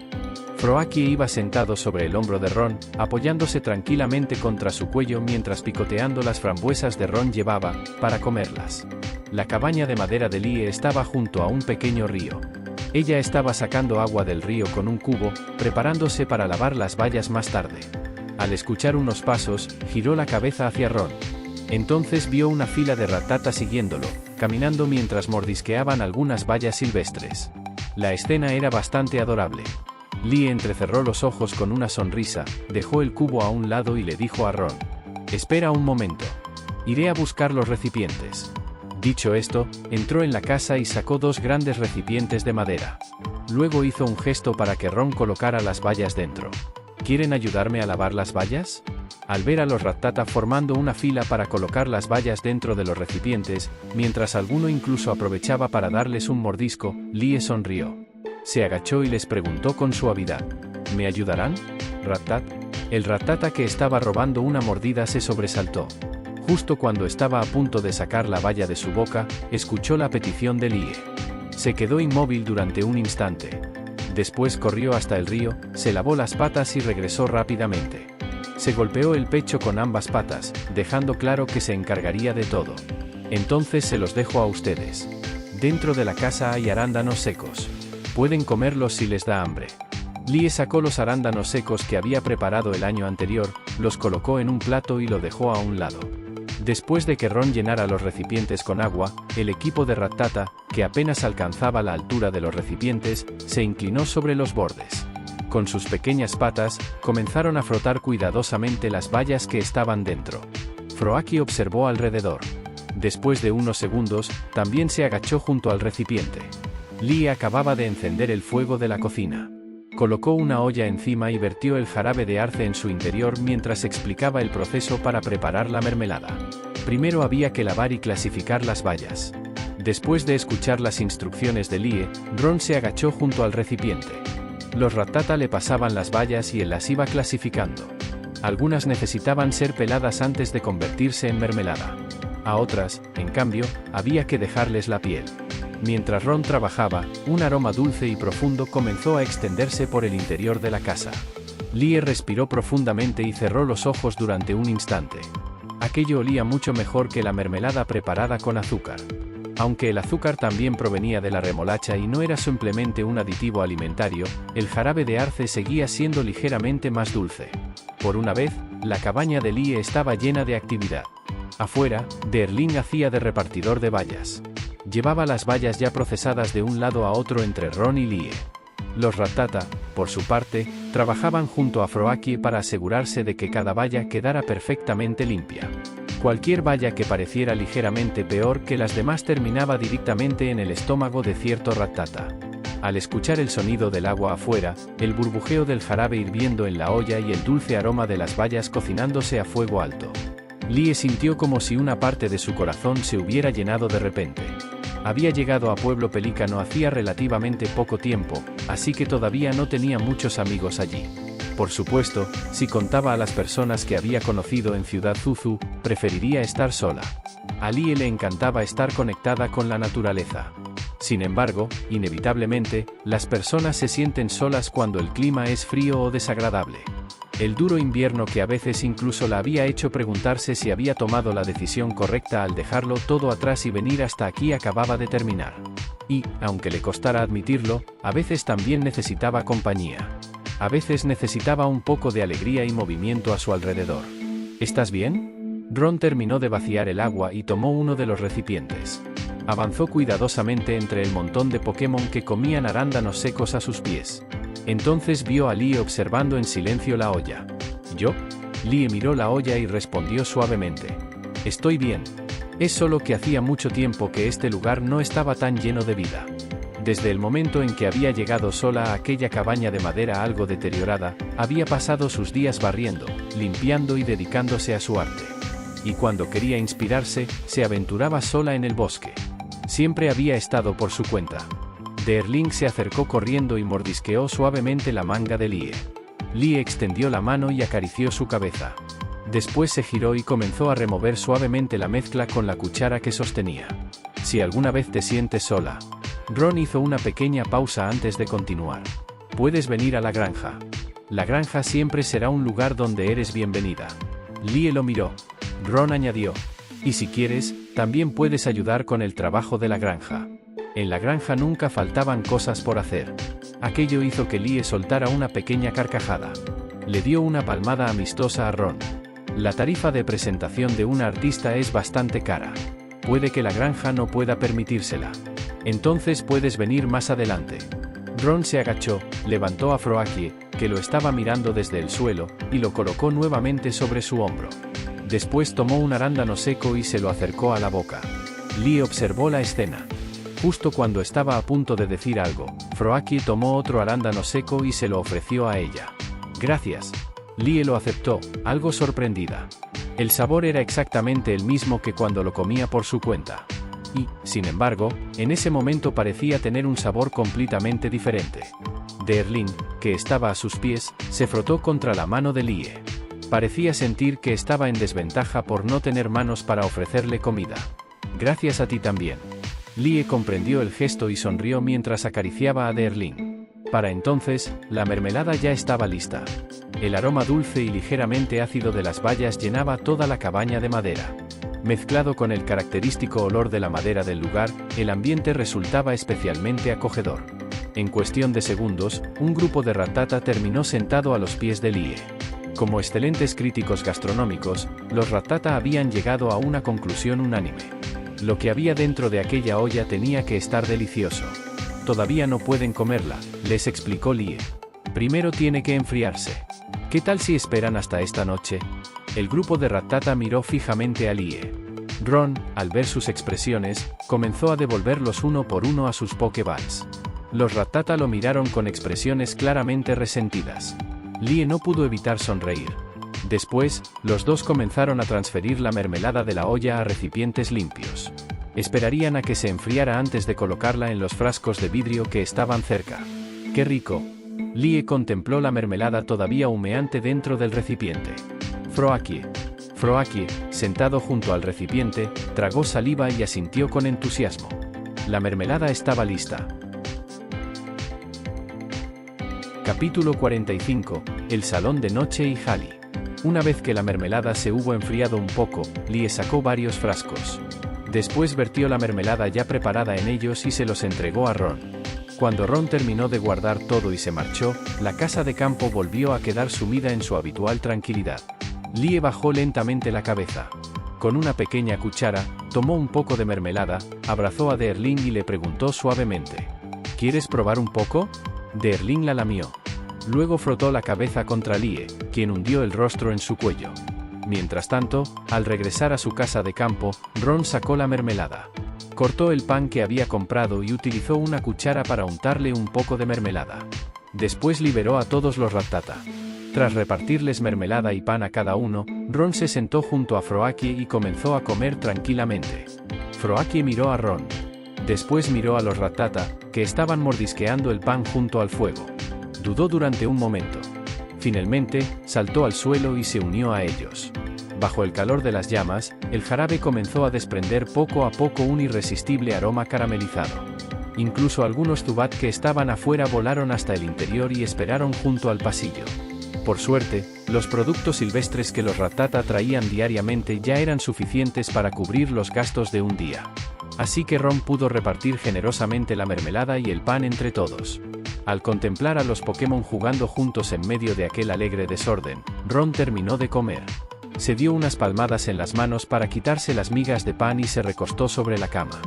Froaki iba sentado sobre el hombro de Ron, apoyándose tranquilamente contra su cuello mientras picoteando las frambuesas de Ron llevaba, para comerlas. La cabaña de madera de Lie estaba junto a un pequeño río. Ella estaba sacando agua del río con un cubo, preparándose para lavar las bayas más tarde. Al escuchar unos pasos, giró la cabeza hacia Ron. Entonces vio una fila de Rattata siguiéndolo, caminando mientras mordisqueaban algunas bayas silvestres. La escena era bastante adorable. Lie entrecerró los ojos con una sonrisa, dejó el cubo a un lado y le dijo a Ron: «Espera un momento. Iré a buscar los recipientes». Dicho esto, entró en la casa y sacó 2 grandes recipientes de madera. Luego hizo un gesto para que Ron colocara las bayas dentro. ¿Quieren ayudarme a lavar las bayas? Al ver a los Rattata formando una fila para colocar las bayas dentro de los recipientes, mientras alguno incluso aprovechaba para darles un mordisco, Lie sonrió. Se agachó y les preguntó con suavidad: ¿Me ayudarán, Rattat? El Rattata que estaba robando una mordida se sobresaltó. Justo cuando estaba a punto de sacar la baya de su boca, escuchó la petición de Lie. Se quedó inmóvil durante un instante. Después corrió hasta el río, se lavó las patas y regresó rápidamente. Se golpeó el pecho con ambas patas, dejando claro que se encargaría de todo. Entonces se los dejo a ustedes. Dentro de la casa hay arándanos secos. Pueden comerlos si les da hambre. Lie sacó los arándanos secos que había preparado el año anterior, los colocó en un plato y lo dejó a un lado. Después de que Ron llenara los recipientes con agua, el equipo de Rattata, que apenas alcanzaba la altura de los recipientes, se inclinó sobre los bordes. Con sus pequeñas patas, comenzaron a frotar cuidadosamente las bayas que estaban dentro. Froaki observó alrededor. Después de unos segundos, también se agachó junto al recipiente. Lie acababa de encender el fuego de la cocina. Colocó una olla encima y vertió el jarabe de arce en su interior mientras explicaba el proceso para preparar la mermelada. Primero había que lavar y clasificar las bayas. Después de escuchar las instrucciones de Lie, Ron se agachó junto al recipiente. Los Rattata le pasaban las bayas y él las iba clasificando. Algunas necesitaban ser peladas antes de convertirse en mermelada. A otras, en cambio, había que dejarles la piel. Mientras Ron trabajaba, un aroma dulce y profundo comenzó a extenderse por el interior de la casa. Lie respiró profundamente y cerró los ojos durante un instante. Aquello olía mucho mejor que la mermelada preparada con azúcar. Aunque el azúcar también provenía de la remolacha y no era simplemente un aditivo alimentario, el jarabe de arce seguía siendo ligeramente más dulce. Por una vez, la cabaña de Lie estaba llena de actividad. Afuera, Derlin hacía de repartidor de bayas. Llevaba las bayas ya procesadas de un lado a otro entre Ron y Lie. Los Rattata, por su parte, trabajaban junto a Froaki para asegurarse de que cada baya quedara perfectamente limpia. Cualquier baya que pareciera ligeramente peor que las demás terminaba directamente en el estómago de cierto Rattata. Al escuchar el sonido del agua afuera, el burbujeo del jarabe hirviendo en la olla y el dulce aroma de las bayas cocinándose a fuego alto, Lie sintió como si una parte de su corazón se hubiera llenado de repente. Había llegado a Pueblo Pelícano hacía relativamente poco tiempo, así que todavía no tenía muchos amigos allí. Por supuesto, si contaba a las personas que había conocido en Ciudad Zuzu, preferiría estar sola. A Lie le encantaba estar conectada con la naturaleza. Sin embargo, inevitablemente, las personas se sienten solas cuando el clima es frío o desagradable. El duro invierno que a veces incluso la había hecho preguntarse si había tomado la decisión correcta al dejarlo todo atrás y venir hasta aquí acababa de terminar. Y, aunque le costara admitirlo, a veces también necesitaba compañía. A veces necesitaba un poco de alegría y movimiento a su alrededor. ¿Estás bien? Ron terminó de vaciar el agua y tomó uno de los recipientes. Avanzó cuidadosamente entre el montón de Pokémon que comían arándanos secos a sus pies. Entonces vio a Lie observando en silencio la olla. ¿Yo? Lie miró la olla y respondió suavemente. Estoy bien. Es solo que hacía mucho tiempo que este lugar no estaba tan lleno de vida. Desde el momento en que había llegado sola a aquella cabaña de madera algo deteriorada, había pasado sus días barriendo, limpiando y dedicándose a su arte. Y cuando quería inspirarse, se aventuraba sola en el bosque. Siempre había estado por su cuenta. Deerling se acercó corriendo y mordisqueó suavemente la manga de Lie. Lie extendió la mano y acarició su cabeza. Después se giró y comenzó a remover suavemente la mezcla con la cuchara que sostenía. Si alguna vez te sientes sola. Ron hizo una pequeña pausa antes de continuar. Puedes venir a la granja. La granja siempre será un lugar donde eres bienvenida. Lie lo miró. Ron añadió. Y si quieres, también puedes ayudar con el trabajo de la granja. En la granja nunca faltaban cosas por hacer. Aquello hizo que Lie soltara una pequeña carcajada. Le dio una palmada amistosa a Ron. La tarifa de presentación de un artista es bastante cara. Puede que la granja no pueda permitírsela. Entonces puedes venir más adelante. Ron se agachó, levantó a Froakie, que lo estaba mirando desde el suelo, y lo colocó nuevamente sobre su hombro. Después tomó un arándano seco y se lo acercó a la boca. Lie observó la escena. Justo cuando estaba a punto de decir algo, Froakie tomó otro arándano seco y se lo ofreció a ella. Gracias. Lie lo aceptó, algo sorprendida. El sabor era exactamente el mismo que cuando lo comía por su cuenta. Y, sin embargo, en ese momento parecía tener un sabor completamente diferente. Deerling, que estaba a sus pies, se frotó contra la mano de Lie. Parecía sentir que estaba en desventaja por no tener manos para ofrecerle comida. Gracias a ti también. Lie comprendió el gesto y sonrió mientras acariciaba a Deerling. Para entonces, la mermelada ya estaba lista. El aroma dulce y ligeramente ácido de las bayas llenaba toda la cabaña de madera. Mezclado con el característico olor de la madera del lugar, el ambiente resultaba especialmente acogedor. En cuestión de segundos, un grupo de Rattata terminó sentado a los pies de Lie. Como excelentes críticos gastronómicos, los Rattata habían llegado a una conclusión unánime. Lo que había dentro de aquella olla tenía que estar delicioso. Todavía no pueden comerla, les explicó Lie. Primero tiene que enfriarse. ¿Qué tal si esperan hasta esta noche? El grupo de Rattata miró fijamente a Lie. Ron, al ver sus expresiones, comenzó a devolverlos uno por uno a sus Pokéballs. Los Rattata lo miraron con expresiones claramente resentidas. Lie no pudo evitar sonreír. Después, los dos comenzaron a transferir la mermelada de la olla a recipientes limpios. Esperarían a que se enfriara antes de colocarla en los frascos de vidrio que estaban cerca. ¡Qué rico! Lie contempló la mermelada todavía humeante dentro del recipiente. Froakie, sentado junto al recipiente, tragó saliva y asintió con entusiasmo. La mermelada estaba lista. Capítulo 45, El salón de noche y Hali. Una vez que la mermelada se hubo enfriado un poco, Lie sacó varios frascos. Después vertió la mermelada ya preparada en ellos y se los entregó a Ron. Cuando Ron terminó de guardar todo y se marchó, la casa de campo volvió a quedar sumida en su habitual tranquilidad. Lie bajó lentamente la cabeza. Con una pequeña cuchara, tomó un poco de mermelada, abrazó a Deerling y le preguntó suavemente: ¿Quieres probar un poco? Deerling la lamió. Luego frotó la cabeza contra Lie, quien hundió el rostro en su cuello. Mientras tanto, al regresar a su casa de campo, Ron sacó la mermelada. Cortó el pan que había comprado y utilizó una cuchara para untarle un poco de mermelada. Después liberó a todos los Rattata. Tras repartirles mermelada y pan a cada uno, Ron se sentó junto a Froakie y comenzó a comer tranquilamente. Froakie miró a Ron. Después miró a los Rattata, que estaban mordisqueando el pan junto al fuego. Dudó durante un momento. Finalmente, saltó al suelo y se unió a ellos. Bajo el calor de las llamas, el jarabe comenzó a desprender poco a poco un irresistible aroma caramelizado. Incluso algunos Zubat que estaban afuera volaron hasta el interior y esperaron junto al pasillo. Por suerte, los productos silvestres que los Rattata traían diariamente ya eran suficientes para cubrir los gastos de un día. Así que Ron pudo repartir generosamente la mermelada y el pan entre todos. Al contemplar a los Pokémon jugando juntos en medio de aquel alegre desorden, Ron terminó de comer. Se dio unas palmadas en las manos para quitarse las migas de pan y se recostó sobre la cama.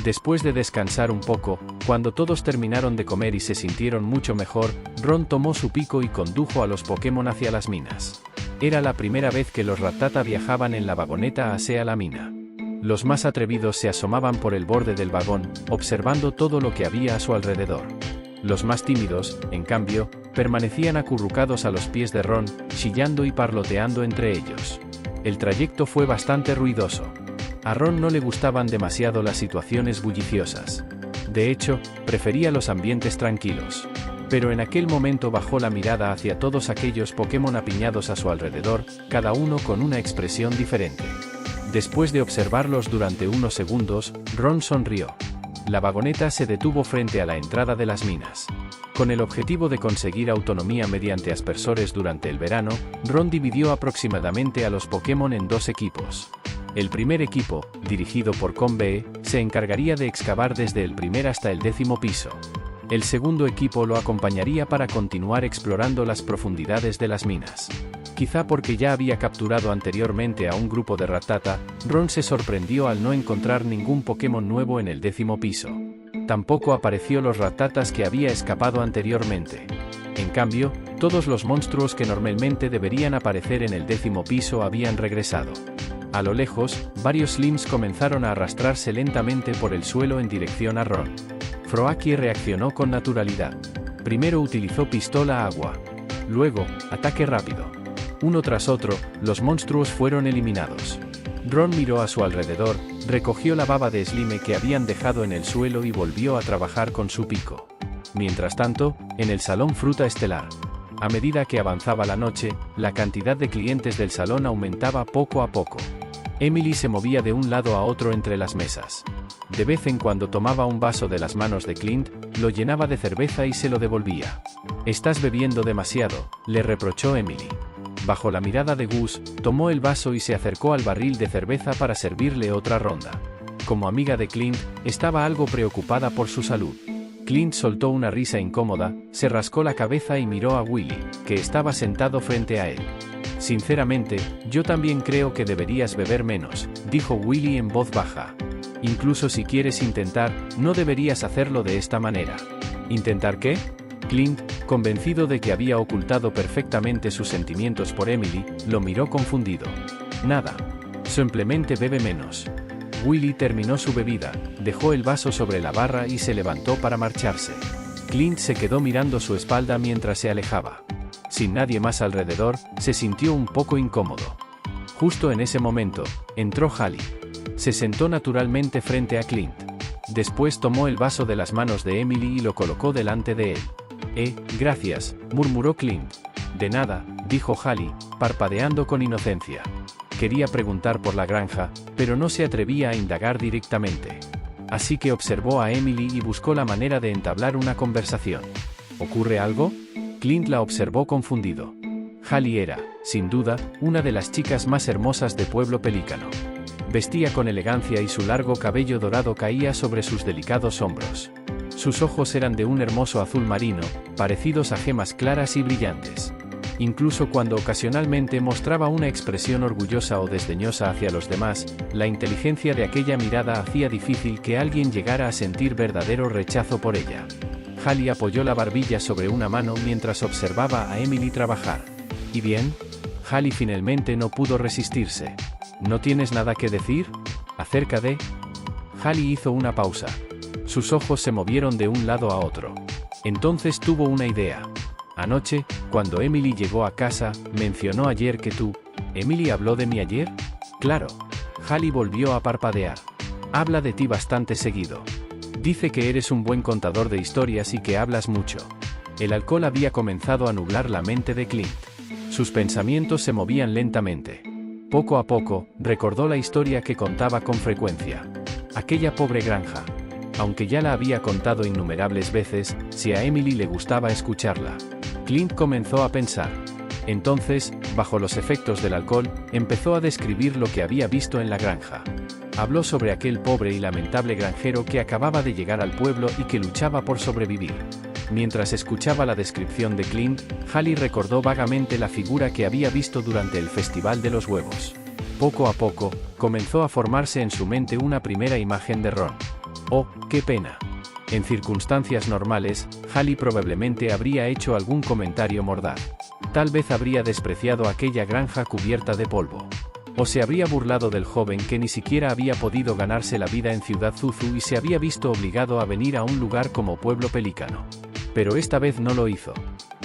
Después de descansar un poco, cuando todos terminaron de comer y se sintieron mucho mejor, Ron tomó su pico y condujo a los Pokémon hacia las minas. Era la primera vez que los Rattata viajaban en la vagoneta hacia la mina. Los más atrevidos se asomaban por el borde del vagón, observando todo lo que había a su alrededor. Los más tímidos, en cambio, permanecían acurrucados a los pies de Ron, chillando y parloteando entre ellos. El trayecto fue bastante ruidoso. A Ron no le gustaban demasiado las situaciones bulliciosas. De hecho, prefería los ambientes tranquilos. Pero en aquel momento bajó la mirada hacia todos aquellos Pokémon apiñados a su alrededor, cada uno con una expresión diferente. Después de observarlos durante unos segundos, Ron sonrió. La vagoneta se detuvo frente a la entrada de las minas. Con el objetivo de conseguir autonomía mediante aspersores durante el verano, Ron dividió aproximadamente a los Pokémon en dos equipos. El primer equipo, dirigido por Combee, se encargaría de excavar desde el primer hasta el 10º piso. El segundo equipo lo acompañaría para continuar explorando las profundidades de las minas. Quizá porque ya había capturado anteriormente a un grupo de Rattata, Ron se sorprendió al no encontrar ningún Pokémon nuevo en el 10º piso. Tampoco apareció los Rattatas que había escapado anteriormente. En cambio, todos los monstruos que normalmente deberían aparecer en el 10º piso habían regresado. A lo lejos, varios Slims comenzaron a arrastrarse lentamente por el suelo en dirección a Ron. Froakie reaccionó con naturalidad. Primero utilizó pistola agua. Luego, ataque rápido. Uno tras otro, los monstruos fueron eliminados. Ron miró a su alrededor, recogió la baba de Slime que habían dejado en el suelo y volvió a trabajar con su pico. Mientras tanto, en el Salón Fruta Estelar. A medida que avanzaba la noche, la cantidad de clientes del salón aumentaba poco a poco. Emily se movía de un lado a otro entre las mesas. De vez en cuando tomaba un vaso de las manos de Clint, lo llenaba de cerveza y se lo devolvía. «Estás bebiendo demasiado», le reprochó Emily. Bajo la mirada de Gus, tomó el vaso y se acercó al barril de cerveza para servirle otra ronda. Como amiga de Clint, estaba algo preocupada por su salud. Clint soltó una risa incómoda, se rascó la cabeza y miró a Willy, que estaba sentado frente a él. «Sinceramente, yo también creo que deberías beber menos», dijo Willy en voz baja. «Incluso si quieres intentar, no deberías hacerlo de esta manera». «¿Intentar qué?». Clint, convencido de que había ocultado perfectamente sus sentimientos por Emily, lo miró confundido. «Nada. Simplemente bebe menos». Willy terminó su bebida, dejó el vaso sobre la barra y se levantó para marcharse. Clint se quedó mirando su espalda mientras se alejaba. Sin nadie más alrededor, se sintió un poco incómodo. Justo en ese momento, entró Hallie. Se sentó naturalmente frente a Clint. Después tomó el vaso de las manos de Emily y lo colocó delante de él. Gracias», murmuró Clint. «De nada», dijo Hallie, parpadeando con inocencia. Quería preguntar por la granja, pero no se atrevía a indagar directamente. Así que observó a Emily y buscó la manera de entablar una conversación. ¿Ocurre algo?, Clint la observó confundido. Hallie era, sin duda, una de las chicas más hermosas de Pueblo Pelícano. Vestía con elegancia y su largo cabello dorado caía sobre sus delicados hombros. Sus ojos eran de un hermoso azul marino, parecidos a gemas claras y brillantes. Incluso cuando ocasionalmente mostraba una expresión orgullosa o desdeñosa hacia los demás, la inteligencia de aquella mirada hacía difícil que alguien llegara a sentir verdadero rechazo por ella. Hallie apoyó la barbilla sobre una mano mientras observaba a Emily trabajar. ¿Y bien?, Hallie finalmente no pudo resistirse. ¿No tienes nada que decir? ¿Acerca de...? Hallie hizo una pausa. Sus ojos se movieron de un lado a otro. Entonces tuvo una idea. Anoche, cuando Emily llegó a casa, mencionó ayer que tú... ¿Emily habló de mí ayer? Claro. Hallie volvió a parpadear. Habla de ti bastante seguido. Dice que eres un buen contador de historias y que hablas mucho. El alcohol había comenzado a nublar la mente de Clint. Sus pensamientos se movían lentamente. Poco a poco, recordó la historia que contaba con frecuencia. Aquella pobre granja. Aunque ya la había contado innumerables veces, si a Emily le gustaba escucharla. Clint comenzó a pensar. Entonces, bajo los efectos del alcohol, empezó a describir lo que había visto en la granja. Habló sobre aquel pobre y lamentable granjero que acababa de llegar al pueblo y que luchaba por sobrevivir. Mientras escuchaba la descripción de Clint, Hallie recordó vagamente la figura que había visto durante el Festival de los Huevos. Poco a poco, comenzó a formarse en su mente una primera imagen de Ron. ¡Oh, qué pena! En circunstancias normales, Hallie probablemente habría hecho algún comentario mordaz. Tal vez habría despreciado aquella granja cubierta de polvo. O se habría burlado del joven que ni siquiera había podido ganarse la vida en Ciudad Zuzu y se había visto obligado a venir a un lugar como Pueblo Pelícano. Pero esta vez no lo hizo.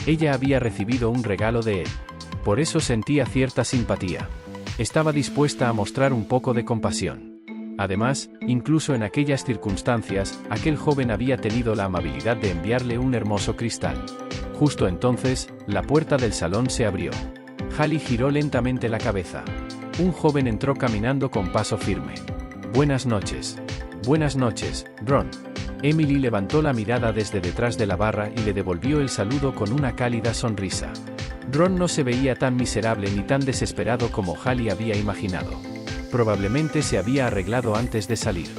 Ella había recibido un regalo de él. Por eso sentía cierta simpatía. Estaba dispuesta a mostrar un poco de compasión. Además, incluso en aquellas circunstancias, aquel joven había tenido la amabilidad de enviarle un hermoso cristal. Justo entonces, la puerta del salón se abrió. Hallie giró lentamente la cabeza. Un joven entró caminando con paso firme. «Buenas noches. Buenas noches, Ron». Emily levantó la mirada desde detrás de la barra y le devolvió el saludo con una cálida sonrisa. Ron no se veía tan miserable ni tan desesperado como Hallie había imaginado. Probablemente se había arreglado antes de salir.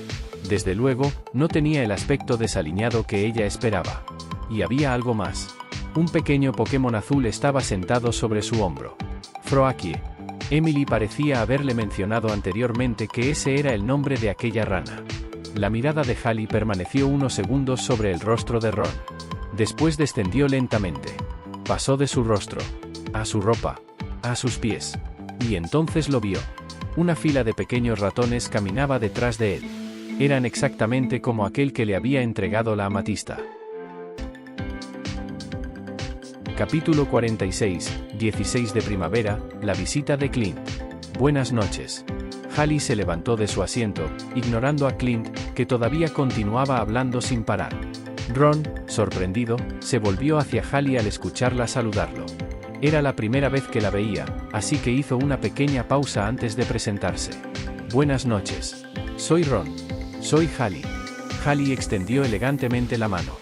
Desde luego, no tenía el aspecto desaliñado que ella esperaba. Y había algo más. Un pequeño Pokémon azul estaba sentado sobre su hombro. Froakie. Emily parecía haberle mencionado anteriormente que ese era el nombre de aquella rana. La mirada de Hallie permaneció unos segundos sobre el rostro de Ron. Después descendió lentamente. Pasó de su rostro, a su ropa, a sus pies. Y entonces lo vio. Una fila de pequeños ratones caminaba detrás de él. Eran exactamente como aquel que le había entregado la amatista. Capítulo 46, 16 de primavera, la visita de Clint. Buenas noches. Hallie se levantó de su asiento, ignorando a Clint, que todavía continuaba hablando sin parar. Ron, sorprendido, se volvió hacia Hallie al escucharla saludarlo. Era la primera vez que la veía, así que hizo una pequeña pausa antes de presentarse. Buenas noches. Soy Ron. Soy Hallie. Hallie extendió elegantemente la mano.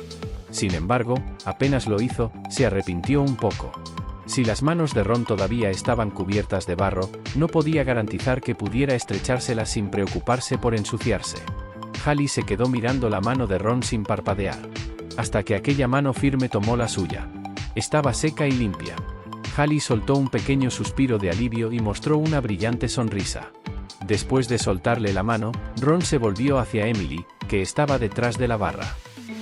Sin embargo, apenas lo hizo, se arrepintió un poco. Si las manos de Ron todavía estaban cubiertas de barro, no podía garantizar que pudiera estrechárselas sin preocuparse por ensuciarse. Hallie se quedó mirando la mano de Ron sin parpadear, hasta que aquella mano firme tomó la suya. Estaba seca y limpia. Hallie soltó un pequeño suspiro de alivio y mostró una brillante sonrisa. Después de soltarle la mano, Ron se volvió hacia Emily, que estaba detrás de la barra.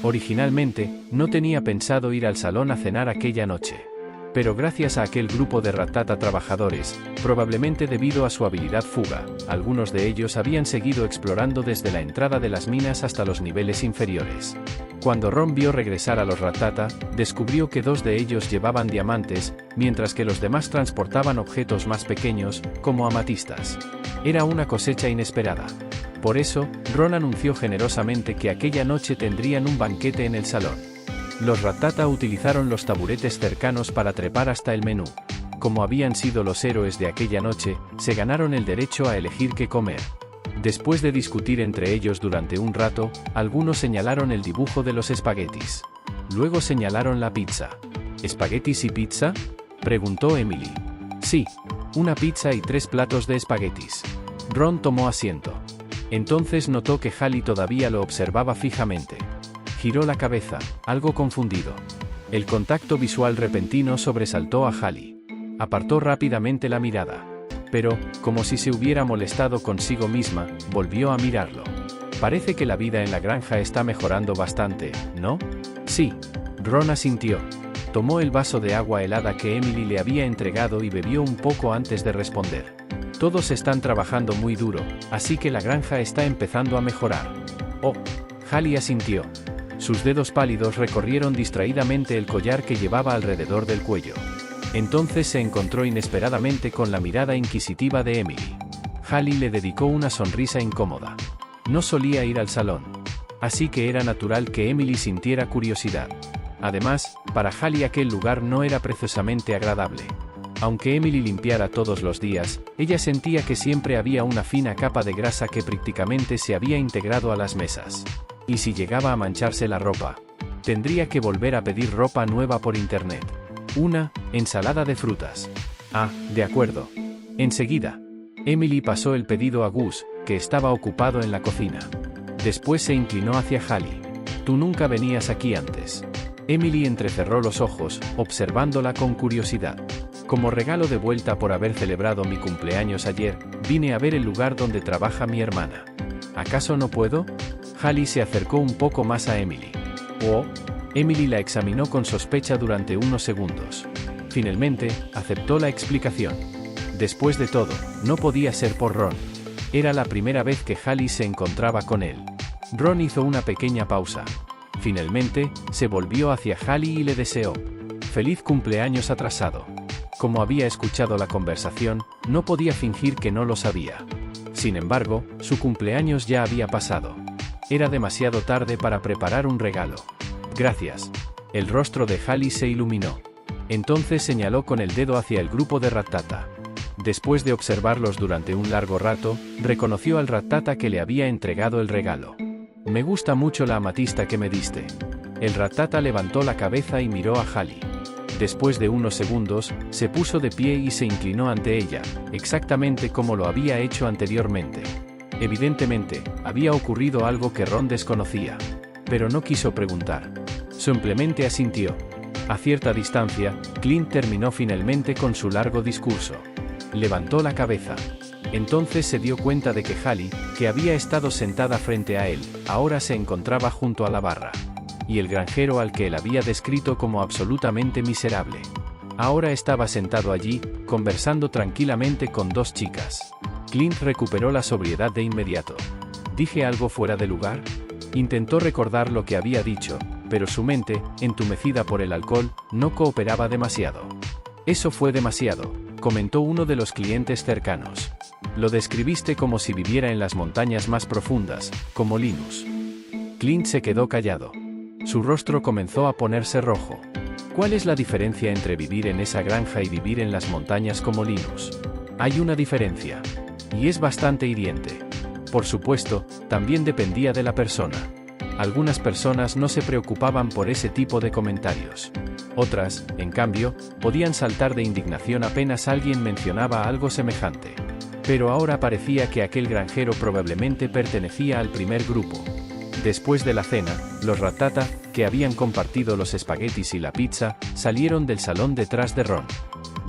Originalmente, no tenía pensado ir al salón a cenar aquella noche. Pero gracias a aquel grupo de Rattata trabajadores, probablemente debido a su habilidad fuga, algunos de ellos habían seguido explorando desde la entrada de las minas hasta los niveles inferiores. Cuando Ron vio regresar a los Rattata, descubrió que 2 de ellos llevaban diamantes, mientras que los demás transportaban objetos más pequeños, como amatistas. Era una cosecha inesperada. Por eso, Ron anunció generosamente que aquella noche tendrían un banquete en el salón. Los Rattata utilizaron los taburetes cercanos para trepar hasta el menú. Como habían sido los héroes de aquella noche, se ganaron el derecho a elegir qué comer. Después de discutir entre ellos durante un rato, algunos señalaron el dibujo de los espaguetis. Luego señalaron la pizza. ¿Espaguetis y pizza?, preguntó Emily. Sí, una pizza y 3 platos de espaguetis. Ron tomó asiento. Entonces notó que Hallie todavía lo observaba fijamente. Giró la cabeza, algo confundido. El contacto visual repentino sobresaltó a Hallie. Apartó rápidamente la mirada. Pero, como si se hubiera molestado consigo misma, volvió a mirarlo. Parece que la vida en la granja está mejorando bastante, ¿no? Sí. Ron asintió. Tomó el vaso de agua helada que Emily le había entregado y bebió un poco antes de responder. Todos están trabajando muy duro, así que la granja está empezando a mejorar. Oh. Hallie asintió. Sus dedos pálidos recorrieron distraídamente el collar que llevaba alrededor del cuello. Entonces se encontró inesperadamente con la mirada inquisitiva de Emily. Hallie le dedicó una sonrisa incómoda. No solía ir al salón. Así que era natural que Emily sintiera curiosidad. Además, para Hallie aquel lugar no era precisamente agradable. Aunque Emily limpiara todos los días, ella sentía que siempre había una fina capa de grasa que prácticamente se había integrado a las mesas. Y si llegaba a mancharse la ropa, tendría que volver a pedir ropa nueva por internet. Una ensalada de frutas. Ah, de acuerdo. Enseguida. Emily pasó el pedido a Gus, que estaba ocupado en la cocina. Después se inclinó hacia Hallie. Tú nunca venías aquí antes. Emily entrecerró los ojos, observándola con curiosidad. Como regalo de vuelta por haber celebrado mi cumpleaños ayer, vine a ver el lugar donde trabaja mi hermana. ¿Acaso no puedo? Hallie se acercó un poco más a Emily. Oh. Emily la examinó con sospecha durante unos segundos. Finalmente, aceptó la explicación. Después de todo, no podía ser por Ron. Era la primera vez que Hallie se encontraba con él. Ron hizo una pequeña pausa. Finalmente, se volvió hacia Hallie y le deseó: «Feliz cumpleaños atrasado». Como había escuchado la conversación, no podía fingir que no lo sabía. Sin embargo, su cumpleaños ya había pasado. Era demasiado tarde para preparar un regalo. «Gracias». El rostro de Hallie se iluminó. Entonces señaló con el dedo hacia el grupo de Rattata. Después de observarlos durante un largo rato, reconoció al Rattata que le había entregado el regalo. «Me gusta mucho la amatista que me diste». El Rattata levantó la cabeza y miró a Hallie. Después de unos segundos, se puso de pie y se inclinó ante ella, exactamente como lo había hecho anteriormente. Evidentemente, había ocurrido algo que Ron desconocía. Pero no quiso preguntar. Simplemente asintió. A cierta distancia, Clint terminó finalmente con su largo discurso. Levantó la cabeza. Entonces se dio cuenta de que Hallie, que había estado sentada frente a él, ahora se encontraba junto a la barra. Y el granjero al que él había descrito como absolutamente miserable. Ahora estaba sentado allí, conversando tranquilamente con dos chicas. Clint recuperó la sobriedad de inmediato. ¿Dije algo fuera de lugar? Intentó recordar lo que había dicho, pero su mente, entumecida por el alcohol, no cooperaba demasiado. Eso fue demasiado, comentó uno de los clientes cercanos. Lo describiste como si viviera en las montañas más profundas, como Linus. Clint se quedó callado. Su rostro comenzó a ponerse rojo. ¿Cuál es la diferencia entre vivir en esa granja y vivir en las montañas como Linus? Hay una diferencia. Y es bastante hiriente. Por supuesto, también dependía de la persona. Algunas personas no se preocupaban por ese tipo de comentarios. Otras, en cambio, podían saltar de indignación apenas alguien mencionaba algo semejante. Pero ahora parecía que aquel granjero probablemente pertenecía al primer grupo. Después de la cena, los Rattata, que habían compartido los espaguetis y la pizza, salieron del salón detrás de Ron.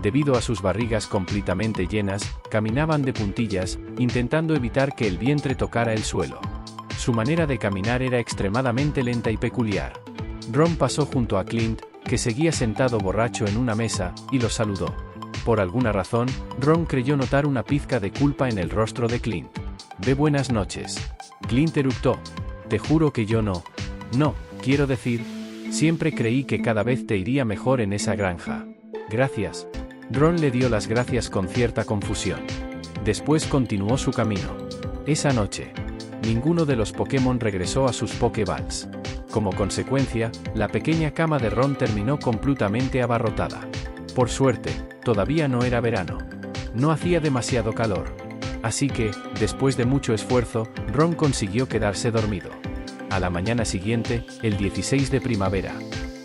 Debido a sus barrigas completamente llenas, caminaban de puntillas, intentando evitar que el vientre tocara el suelo. Su manera de caminar era extremadamente lenta y peculiar. Ron pasó junto a Clint, que seguía sentado borracho en una mesa, y lo saludó. Por alguna razón, Ron creyó notar una pizca de culpa en el rostro de Clint. «Ve buenas noches». Clint eructó. «Te juro que yo no. No, quiero decir, siempre creí que cada vez te iría mejor en esa granja». «Gracias». Ron le dio las gracias con cierta confusión. Después continuó su camino. Esa noche, ninguno de los Pokémon regresó a sus Pokéballs. Como consecuencia, la pequeña cama de Ron terminó completamente abarrotada. Por suerte, todavía no era verano. No hacía demasiado calor. Así que, después de mucho esfuerzo, Ron consiguió quedarse dormido. A la mañana siguiente, el 16 de primavera,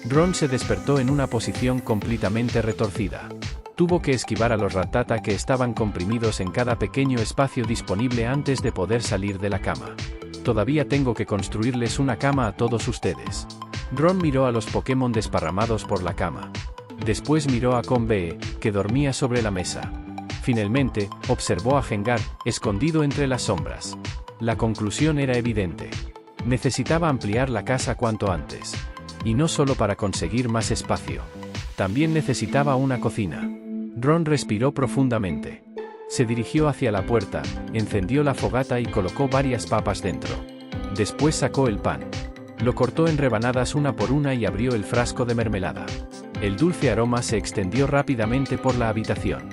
Ron se despertó en una posición completamente retorcida. Tuvo que esquivar a los Rattata que estaban comprimidos en cada pequeño espacio disponible antes de poder salir de la cama. Todavía tengo que construirles una cama a todos ustedes. Ron miró a los Pokémon desparramados por la cama. Después miró a Combee, que dormía sobre la mesa. Finalmente, observó a Gengar, escondido entre las sombras. La conclusión era evidente. Necesitaba ampliar la casa cuanto antes. Y no solo para conseguir más espacio. También necesitaba una cocina. Ron respiró profundamente. Se dirigió hacia la puerta, encendió la fogata y colocó varias papas dentro. Después sacó el pan. Lo cortó en rebanadas una por una y abrió el frasco de mermelada. El dulce aroma se extendió rápidamente por la habitación.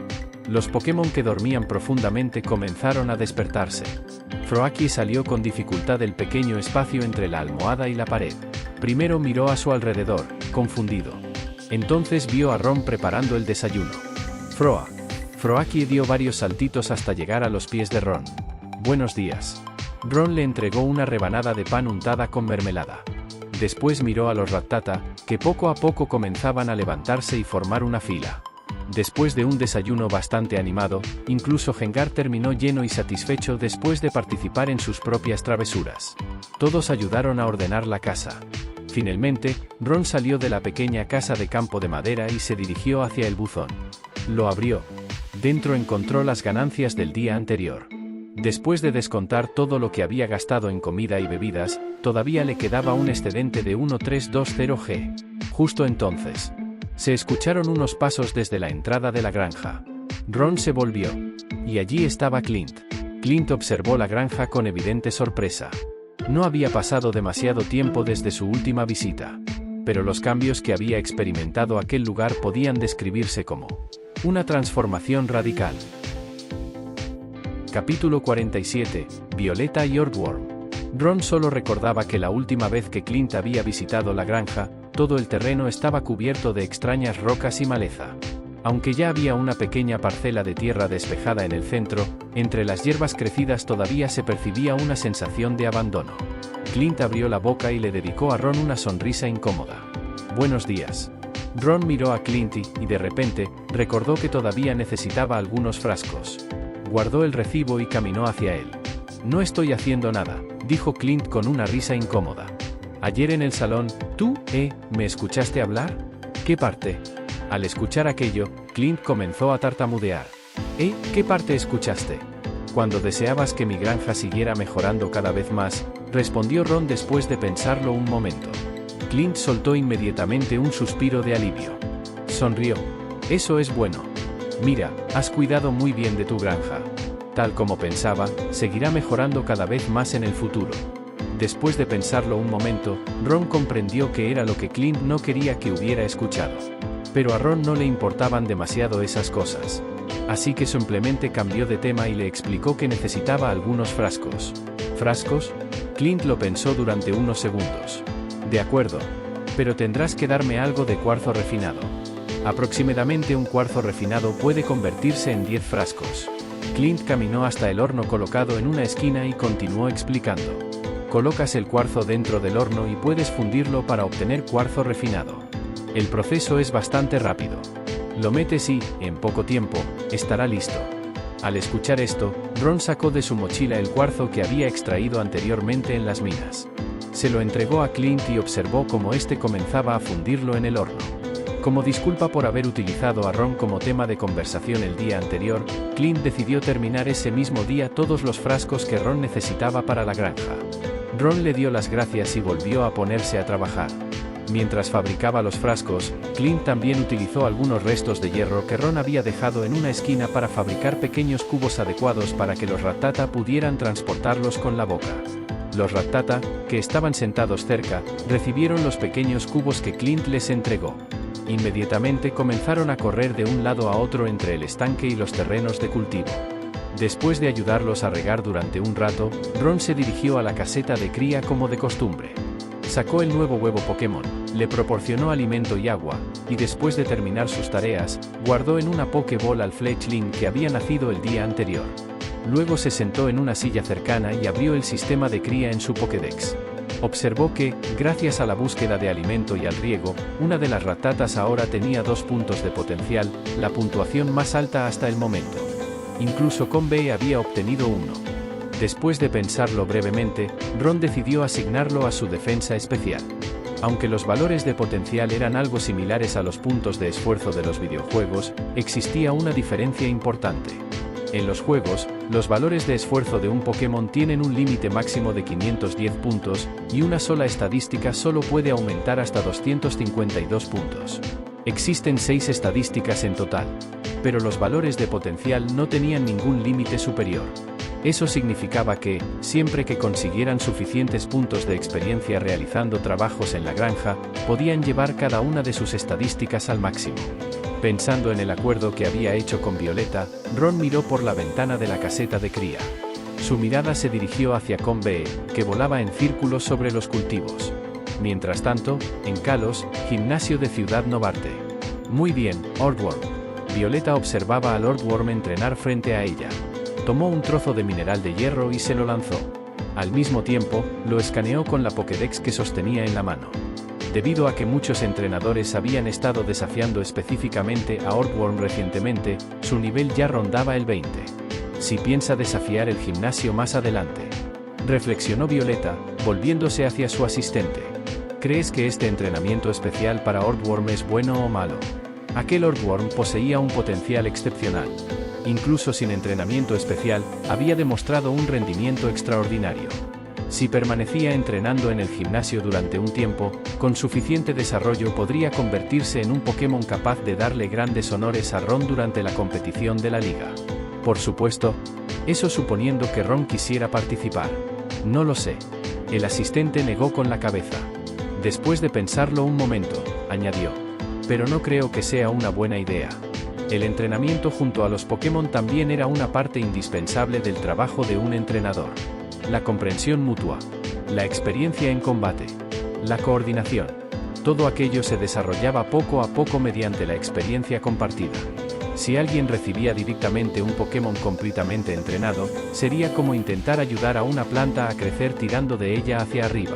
Los Pokémon que dormían profundamente comenzaron a despertarse. Froakie salió con dificultad del pequeño espacio entre la almohada y la pared. Primero miró a su alrededor, confundido. Entonces vio a Ron preparando el desayuno. Froakie dio varios saltitos hasta llegar a los pies de Ron. «Buenos días». Ron le entregó una rebanada de pan untada con mermelada. Después miró a los Rattata, que poco a poco comenzaban a levantarse y formar una fila. Después de un desayuno bastante animado, incluso Gengar terminó lleno y satisfecho después de participar en sus propias travesuras. Todos ayudaron a ordenar la casa. Finalmente, Ron salió de la pequeña casa de campo de madera y se dirigió hacia el buzón. Lo abrió. Dentro encontró las ganancias del día anterior. Después de descontar todo lo que había gastado en comida y bebidas, todavía le quedaba un excedente de 1320G. Justo entonces, se escucharon unos pasos desde la entrada de la granja. Ron se volvió. Y allí estaba Clint. Clint observó la granja con evidente sorpresa. No había pasado demasiado tiempo desde su última visita, pero los cambios que había experimentado aquel lugar podían describirse como una transformación radical. Capítulo 47. Violeta y Earthworm. Ron solo recordaba que la última vez que Clint había visitado la granja, todo el terreno estaba cubierto de extrañas rocas y maleza. Aunque ya había una pequeña parcela de tierra despejada en el centro, entre las hierbas crecidas todavía se percibía una sensación de abandono. Clint abrió la boca y le dedicó a Ron una sonrisa incómoda. «Buenos días». Ron miró a Clint y de repente, recordó que todavía necesitaba algunos frascos. Guardó el recibo y caminó hacia él. «No estoy haciendo nada», dijo Clint con una risa incómoda. «Ayer en el salón, ¿tú, me escuchaste hablar? ¿Qué parte?» Al escuchar aquello, Clint comenzó a tartamudear. ¿Qué parte escuchaste? Cuando deseabas que mi granja siguiera mejorando cada vez más, respondió Ron después de pensarlo un momento. Clint soltó inmediatamente un suspiro de alivio. Sonrió. Eso es bueno. Mira, has cuidado muy bien de tu granja. Tal como pensaba, seguirá mejorando cada vez más en el futuro. Después de pensarlo un momento, Ron comprendió que era lo que Clint no quería que hubiera escuchado. Pero a Ron no le importaban demasiado esas cosas. Así que simplemente cambió de tema y le explicó que necesitaba algunos frascos. ¿Frascos? Clint lo pensó durante unos segundos. De acuerdo. Pero tendrás que darme algo de cuarzo refinado. Aproximadamente un cuarzo refinado puede convertirse en 10 frascos. Clint caminó hasta el horno colocado en una esquina y continuó explicando. Colocas el cuarzo dentro del horno y puedes fundirlo para obtener cuarzo refinado. El proceso es bastante rápido. Lo metes y, en poco tiempo, estará listo. Al escuchar esto, Ron sacó de su mochila el cuarzo que había extraído anteriormente en las minas. Se lo entregó a Clint y observó cómo éste comenzaba a fundirlo en el horno. Como disculpa por haber utilizado a Ron como tema de conversación el día anterior, Clint decidió terminar ese mismo día todos los frascos que Ron necesitaba para la granja. Ron le dio las gracias y volvió a ponerse a trabajar. Mientras fabricaba los frascos, Clint también utilizó algunos restos de hierro que Ron había dejado en una esquina para fabricar pequeños cubos adecuados para que los Rattata pudieran transportarlos con la boca. Los Rattata, que estaban sentados cerca, recibieron los pequeños cubos que Clint les entregó. Inmediatamente comenzaron a correr de un lado a otro entre el estanque y los terrenos de cultivo. Después de ayudarlos a regar durante un rato, Ron se dirigió a la caseta de cría como de costumbre. Sacó el nuevo huevo Pokémon, le proporcionó alimento y agua, y después de terminar sus tareas, guardó en una Pokéball al Fletchling que había nacido el día anterior. Luego se sentó en una silla cercana y abrió el sistema de cría en su Pokédex. Observó que, gracias a la búsqueda de alimento y al riego, una de las Rattatas ahora tenía 2 puntos de potencial, la puntuación más alta hasta el momento. Incluso Combe había obtenido 1. Después de pensarlo brevemente, Ron decidió asignarlo a su defensa especial. Aunque los valores de potencial eran algo similares a los puntos de esfuerzo de los videojuegos, existía una diferencia importante. En los juegos, los valores de esfuerzo de un Pokémon tienen un límite máximo de 510 puntos, y una sola estadística solo puede aumentar hasta 252 puntos. Existen 6 estadísticas en total, pero los valores de potencial no tenían ningún límite superior. Eso significaba que, siempre que consiguieran suficientes puntos de experiencia realizando trabajos en la granja, podían llevar cada una de sus estadísticas al máximo. Pensando en el acuerdo que había hecho con Violeta, Ron miró por la ventana de la caseta de cría. Su mirada se dirigió hacia Combe, que volaba en círculos sobre los cultivos. Mientras tanto, en Kalos, gimnasio de Ciudad Novarte. Muy bien, Earthworm. Violeta observaba al Earthworm entrenar frente a ella. Tomó un trozo de mineral de hierro y se lo lanzó. Al mismo tiempo, lo escaneó con la Pokédex que sostenía en la mano. Debido a que muchos entrenadores habían estado desafiando específicamente a Ortworm recientemente, su nivel ya rondaba el 20. Si piensa desafiar el gimnasio más adelante. Reflexionó Violeta, volviéndose hacia su asistente. ¿Crees que este entrenamiento especial para Ortworm es bueno o malo? Aquel Ortworm poseía un potencial excepcional. Incluso sin entrenamiento especial, había demostrado un rendimiento extraordinario. Si permanecía entrenando en el gimnasio durante un tiempo, con suficiente desarrollo podría convertirse en un Pokémon capaz de darle grandes honores a Ron durante la competición de la liga. Por supuesto, eso suponiendo que Ron quisiera participar. No lo sé. El asistente negó con la cabeza. Después de pensarlo un momento, añadió. Pero no creo que sea una buena idea. El entrenamiento junto a los Pokémon también era una parte indispensable del trabajo de un entrenador. La comprensión mutua, la experiencia en combate, la coordinación. Todo aquello se desarrollaba poco a poco mediante la experiencia compartida. Si alguien recibía directamente un Pokémon completamente entrenado, sería como intentar ayudar a una planta a crecer tirando de ella hacia arriba.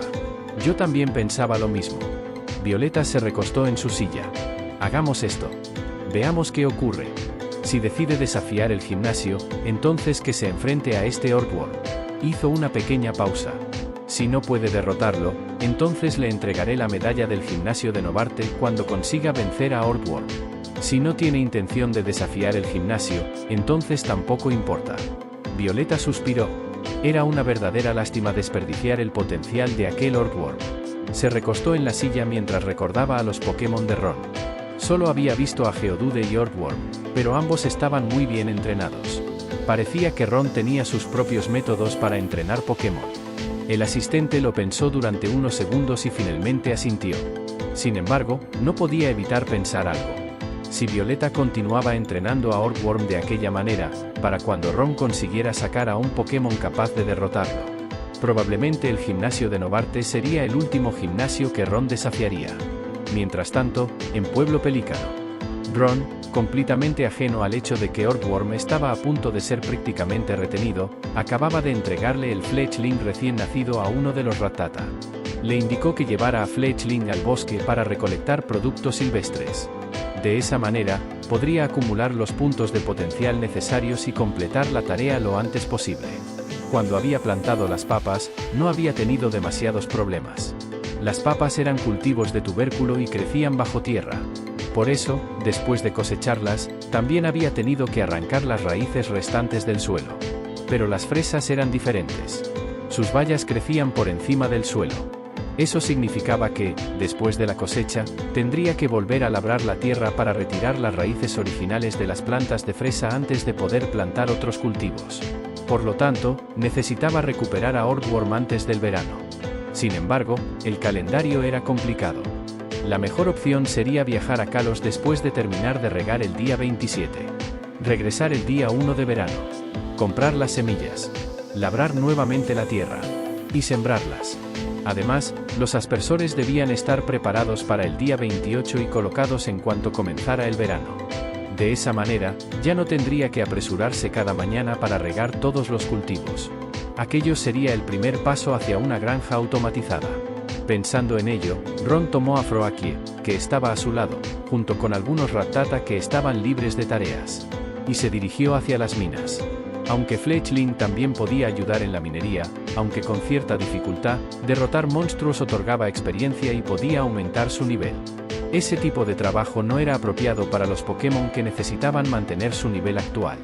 Yo también pensaba lo mismo. Violeta se recostó en su silla. Hagamos esto. Veamos qué ocurre. Si decide desafiar el gimnasio, entonces que se enfrente a este Ortworm. Hizo una pequeña pausa. Si no puede derrotarlo, entonces le entregaré la medalla del gimnasio de Novarte cuando consiga vencer a Ortworm. Si no tiene intención de desafiar el gimnasio, entonces tampoco importa. Violeta suspiró. Era una verdadera lástima desperdiciar el potencial de aquel Ortworm. Se recostó en la silla mientras recordaba a los Pokémon de Ron. Solo había visto a Geodude y Ortworm, pero ambos estaban muy bien entrenados. Parecía que Ron tenía sus propios métodos para entrenar Pokémon. El asistente lo pensó durante unos segundos y finalmente asintió. Sin embargo, no podía evitar pensar algo. Si Violeta continuaba entrenando a Ortworm de aquella manera, para cuando Ron consiguiera sacar a un Pokémon capaz de derrotarlo, probablemente el gimnasio de Novarte sería el último gimnasio que Ron desafiaría. Mientras tanto, en Pueblo Pelícano, Ron, completamente ajeno al hecho de que Ortworm estaba a punto de ser prácticamente retenido, acababa de entregarle el Fletchling recién nacido a uno de los Rattata. Le indicó que llevara a Fletchling al bosque para recolectar productos silvestres. De esa manera, podría acumular los puntos de potencial necesarios y completar la tarea lo antes posible. Cuando había plantado las papas, no había tenido demasiados problemas. Las papas eran cultivos de tubérculo y crecían bajo tierra. Por eso, después de cosecharlas, también había tenido que arrancar las raíces restantes del suelo. Pero las fresas eran diferentes. Sus bayas crecían por encima del suelo. Eso significaba que, después de la cosecha, tendría que volver a labrar la tierra para retirar las raíces originales de las plantas de fresa antes de poder plantar otros cultivos. Por lo tanto, necesitaba recuperar a Ortworm antes del verano. Sin embargo, el calendario era complicado. La mejor opción sería viajar a Kalos después de terminar de regar el día 27. Regresar el día 1 de verano. Comprar las semillas. Labrar nuevamente la tierra. Y sembrarlas. Además, los aspersores debían estar preparados para el día 28 y colocados en cuanto comenzara el verano. De esa manera, ya no tendría que apresurarse cada mañana para regar todos los cultivos. Aquello sería el primer paso hacia una granja automatizada. Pensando en ello, Ron tomó a Froakie, que estaba a su lado, junto con algunos Rattata que estaban libres de tareas, y se dirigió hacia las minas. Aunque Fletchling también podía ayudar en la minería, aunque con cierta dificultad, derrotar monstruos otorgaba experiencia y podía aumentar su nivel. Ese tipo de trabajo no era apropiado para los Pokémon que necesitaban mantener su nivel actual.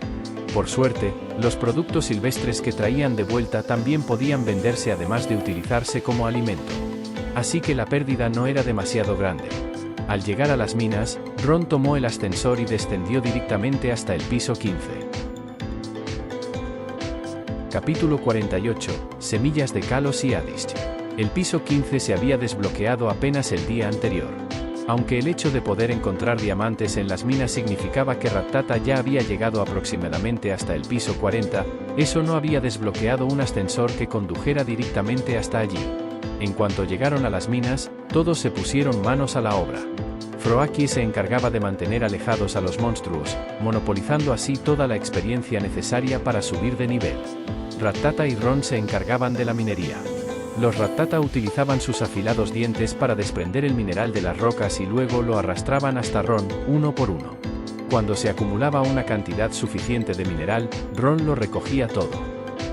Por suerte, los productos silvestres que traían de vuelta también podían venderse además de utilizarse como alimento. Así que la pérdida no era demasiado grande. Al llegar a las minas, Ron tomó el ascensor y descendió directamente hasta el piso 15. Capítulo 48, Semillas de Kalos y Adist. El piso 15 se había desbloqueado apenas el día anterior. Aunque el hecho de poder encontrar diamantes en las minas significaba que Rattata ya había llegado aproximadamente hasta el piso 40, eso no había desbloqueado un ascensor que condujera directamente hasta allí. En cuanto llegaron a las minas, todos se pusieron manos a la obra. Froakie se encargaba de mantener alejados a los monstruos, monopolizando así toda la experiencia necesaria para subir de nivel. Rattata y Ron se encargaban de la minería. Los Rattata utilizaban sus afilados dientes para desprender el mineral de las rocas y luego lo arrastraban hasta Ron, uno por uno. Cuando se acumulaba una cantidad suficiente de mineral, Ron lo recogía todo.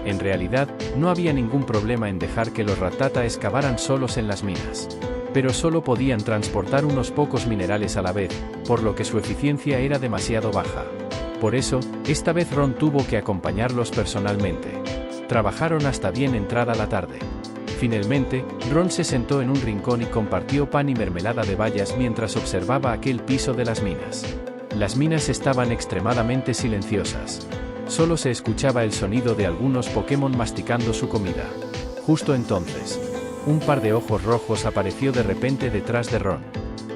En realidad, no había ningún problema en dejar que los Rattata excavaran solos en las minas. Pero solo podían transportar unos pocos minerales a la vez, por lo que su eficiencia era demasiado baja. Por eso, esta vez Ron tuvo que acompañarlos personalmente. Trabajaron hasta bien entrada la tarde. Finalmente, Ron se sentó en un rincón y compartió pan y mermelada de bayas mientras observaba aquel piso de las minas. Las minas estaban extremadamente silenciosas. Solo se escuchaba el sonido de algunos Pokémon masticando su comida. Justo entonces, un par de ojos rojos apareció de repente detrás de Ron.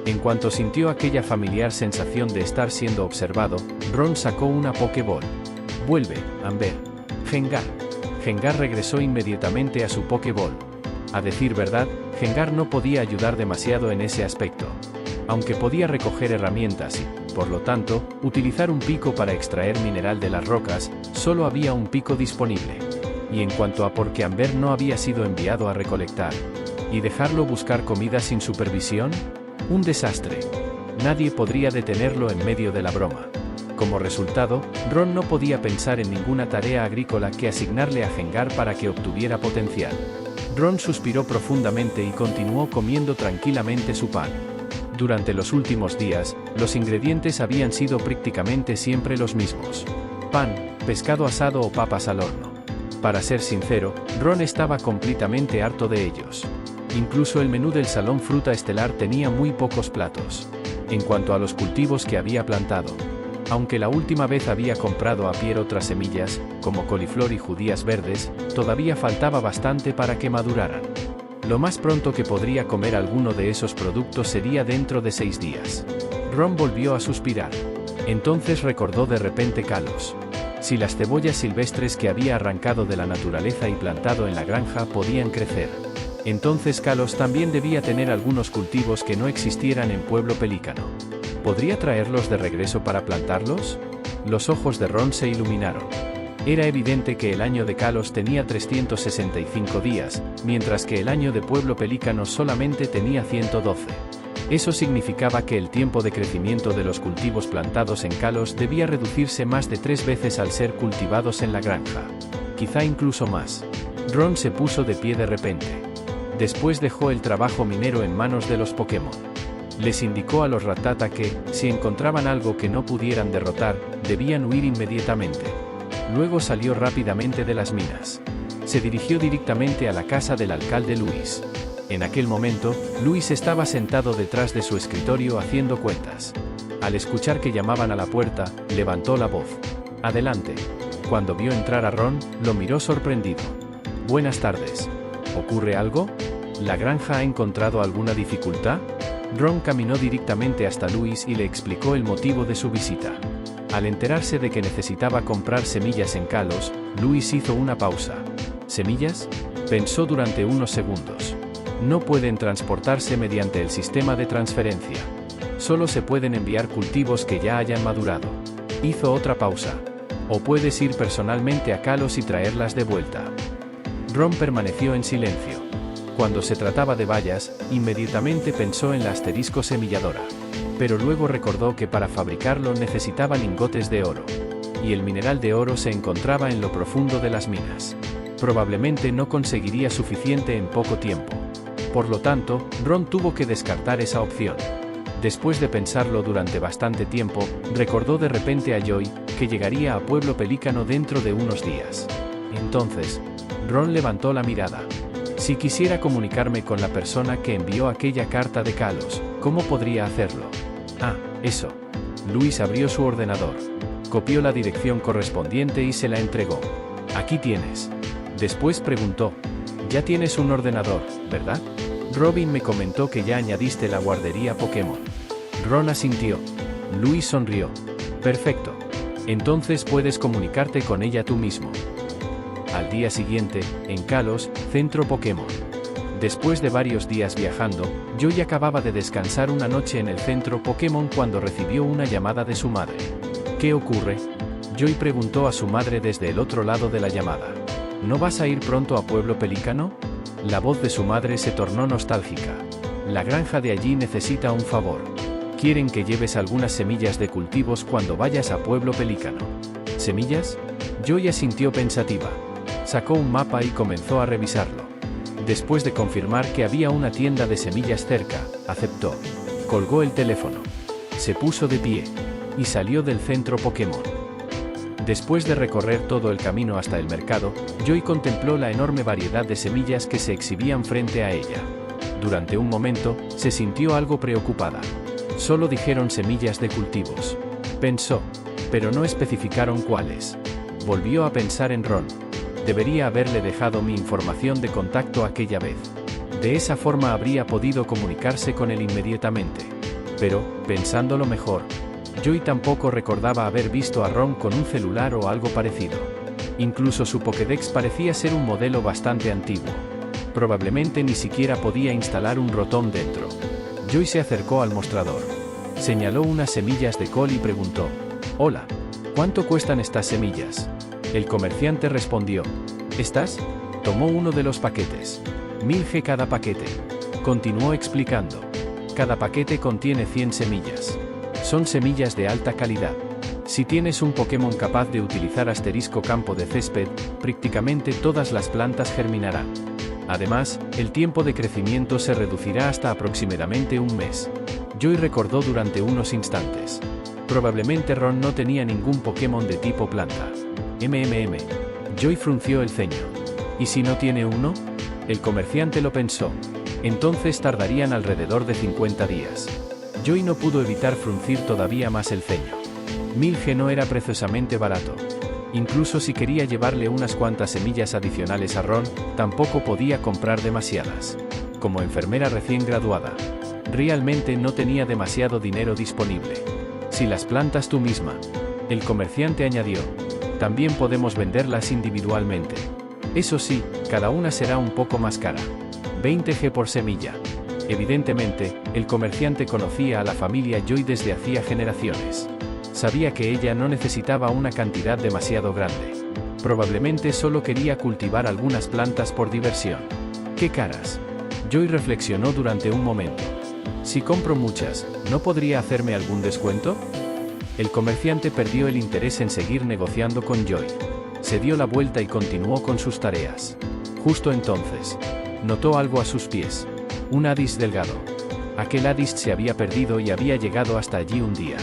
En cuanto sintió aquella familiar sensación de estar siendo observado, Ron sacó una Pokéball. «Vuelve, Amber. Gengar». Gengar regresó inmediatamente a su Pokéball. A decir verdad, Gengar no podía ayudar demasiado en ese aspecto. Aunque podía recoger herramientas y, por lo tanto, utilizar un pico para extraer mineral de las rocas, solo había un pico disponible. Y en cuanto a por qué Amber no había sido enviado a recolectar y dejarlo buscar comida sin supervisión, un desastre. Nadie podría detenerlo en medio de la broma. Como resultado, Ron no podía pensar en ninguna tarea agrícola que asignarle a Gengar para que obtuviera potencial. Ron suspiró profundamente y continuó comiendo tranquilamente su pan. Durante los últimos días, los ingredientes habían sido prácticamente siempre los mismos: pan, pescado asado o papas al horno. Para ser sincero, Ron estaba completamente harto de ellos. Incluso el menú del Salón Fruta Estelar tenía muy pocos platos. En cuanto a los cultivos que había plantado, aunque la última vez había comprado a Pierre otras semillas, como coliflor y judías verdes, todavía faltaba bastante para que maduraran. Lo más pronto que podría comer alguno de esos productos sería dentro de 6 días. Ron volvió a suspirar. Entonces recordó de repente Kalos. Si las cebollas silvestres que había arrancado de la naturaleza y plantado en la granja podían crecer, entonces Kalos también debía tener algunos cultivos que no existieran en Pueblo Pelícano. ¿Podría traerlos de regreso para plantarlos? Los ojos de Ron se iluminaron. Era evidente que el año de Kalos tenía 365 días, mientras que el año de Pueblo Pelícano solamente tenía 112. Eso significaba que el tiempo de crecimiento de los cultivos plantados en Kalos debía reducirse más de 3 veces al ser cultivados en la granja. Quizá incluso más. Ron se puso de pie de repente. Después dejó el trabajo minero en manos de los Pokémon. Les indicó a los Rattata que, si encontraban algo que no pudieran derrotar, debían huir inmediatamente. Luego salió rápidamente de las minas. Se dirigió directamente a la casa del alcalde Luis. En aquel momento, Luis estaba sentado detrás de su escritorio haciendo cuentas. Al escuchar que llamaban a la puerta, levantó la voz. «Adelante». Cuando vio entrar a Ron, lo miró sorprendido. «Buenas tardes. ¿Ocurre algo? ¿La granja ha encontrado alguna dificultad?». Ron caminó directamente hasta Luis y le explicó el motivo de su visita. Al enterarse de que necesitaba comprar semillas en Kalos, Luis hizo una pausa. ¿Semillas?, pensó durante unos segundos. No pueden transportarse mediante el sistema de transferencia. Solo se pueden enviar cultivos que ya hayan madurado. Hizo otra pausa. O puedes ir personalmente a Kalos y traerlas de vuelta. Ron permaneció en silencio. Cuando se trataba de bayas, inmediatamente pensó en la asterisco semilladora. Pero luego recordó que para fabricarlo necesitaba lingotes de oro. Y el mineral de oro se encontraba en lo profundo de las minas. Probablemente no conseguiría suficiente en poco tiempo. Por lo tanto, Ron tuvo que descartar esa opción. Después de pensarlo durante bastante tiempo, recordó de repente a Joy, que llegaría a Pueblo Pelícano dentro de unos días. Entonces, Ron levantó la mirada. Si quisiera comunicarme con la persona que envió aquella carta de Kalos, ¿cómo podría hacerlo? Ah, eso. Luis abrió su ordenador. Copió la dirección correspondiente y se la entregó. Aquí tienes. Después preguntó. Ya tienes un ordenador, ¿verdad? Robin me comentó que ya añadiste la guardería Pokémon. Ron asintió. Luis sonrió. Perfecto. Entonces puedes comunicarte con ella tú mismo. Al día siguiente, en Kalos, Centro Pokémon. Después de varios días viajando, Joy acababa de descansar una noche en el Centro Pokémon cuando recibió una llamada de su madre. ¿Qué ocurre?, Joy preguntó a su madre desde el otro lado de la llamada. ¿No vas a ir pronto a Pueblo Pelícano? La voz de su madre se tornó nostálgica. La granja de allí necesita un favor. Quieren que lleves algunas semillas de cultivos cuando vayas a Pueblo Pelícano. ¿Semillas? Joy asintió pensativa. Sacó un mapa y comenzó a revisarlo. Después de confirmar que había una tienda de semillas cerca, aceptó. Colgó el teléfono. Se puso de pie. Y salió del centro Pokémon. Después de recorrer todo el camino hasta el mercado, Joy contempló la enorme variedad de semillas que se exhibían frente a ella. Durante un momento, se sintió algo preocupada. Solo dijeron semillas de cultivos. Pensó, pero no especificaron cuáles. Volvió a pensar en Ron. Debería haberle dejado mi información de contacto aquella vez. De esa forma habría podido comunicarse con él inmediatamente. Pero, pensándolo mejor, Joy tampoco recordaba haber visto a Ron con un celular o algo parecido. Incluso su Pokédex parecía ser un modelo bastante antiguo. Probablemente ni siquiera podía instalar un Rotom dentro. Joy se acercó al mostrador. Señaló unas semillas de col y preguntó: «Hola, ¿cuánto cuestan estas semillas?». El comerciante respondió: «¿Estas?». Tomó uno de los paquetes. 1000 G cada paquete. Continuó explicando. Cada paquete contiene 100 semillas. Son semillas de alta calidad. Si tienes un Pokémon capaz de utilizar asterisco campo de césped, prácticamente todas las plantas germinarán. Además, el tiempo de crecimiento se reducirá hasta aproximadamente un mes. Joy recordó durante unos instantes. Probablemente Ron no tenía ningún Pokémon de tipo planta. Joy frunció el ceño. ¿Y si no tiene uno? El comerciante lo pensó. Entonces tardarían alrededor de 50 días. Joy no pudo evitar fruncir todavía más el ceño. 1000 G no era preciosamente barato. Incluso si quería llevarle unas cuantas semillas adicionales a Ron, tampoco podía comprar demasiadas. Como enfermera recién graduada, realmente no tenía demasiado dinero disponible. Si las plantas tú misma, el comerciante añadió, también podemos venderlas individualmente. Eso sí, cada una será un poco más cara. 20 G por semilla. Evidentemente, el comerciante conocía a la familia Joy desde hacía generaciones. Sabía que ella no necesitaba una cantidad demasiado grande. Probablemente solo quería cultivar algunas plantas por diversión. ¡Qué caras! Joy reflexionó durante un momento. Si compro muchas, ¿no podría hacerme algún descuento? El comerciante perdió el interés en seguir negociando con Joy. Se dio la vuelta y continuó con sus tareas. Justo entonces, notó algo a sus pies. Un Addis delgado. Aquel Addis se había perdido y había llegado hasta allí un día.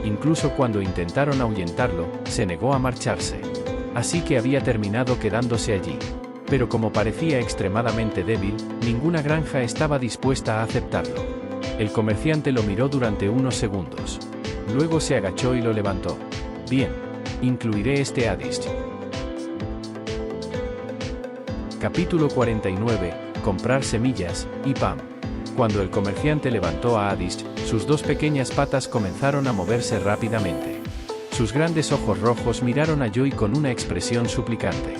Incluso cuando intentaron ahuyentarlo, se negó a marcharse. Así que había terminado quedándose allí. Pero como parecía extremadamente débil, ninguna granja estaba dispuesta a aceptarlo. El comerciante lo miró durante unos segundos. Luego se agachó y lo levantó. Bien, incluiré este Addis. Capítulo 49. Comprar semillas, y ¡pam! Cuando el comerciante levantó a Addis, sus dos pequeñas patas comenzaron a moverse rápidamente. Sus grandes ojos rojos miraron a Joy con una expresión suplicante.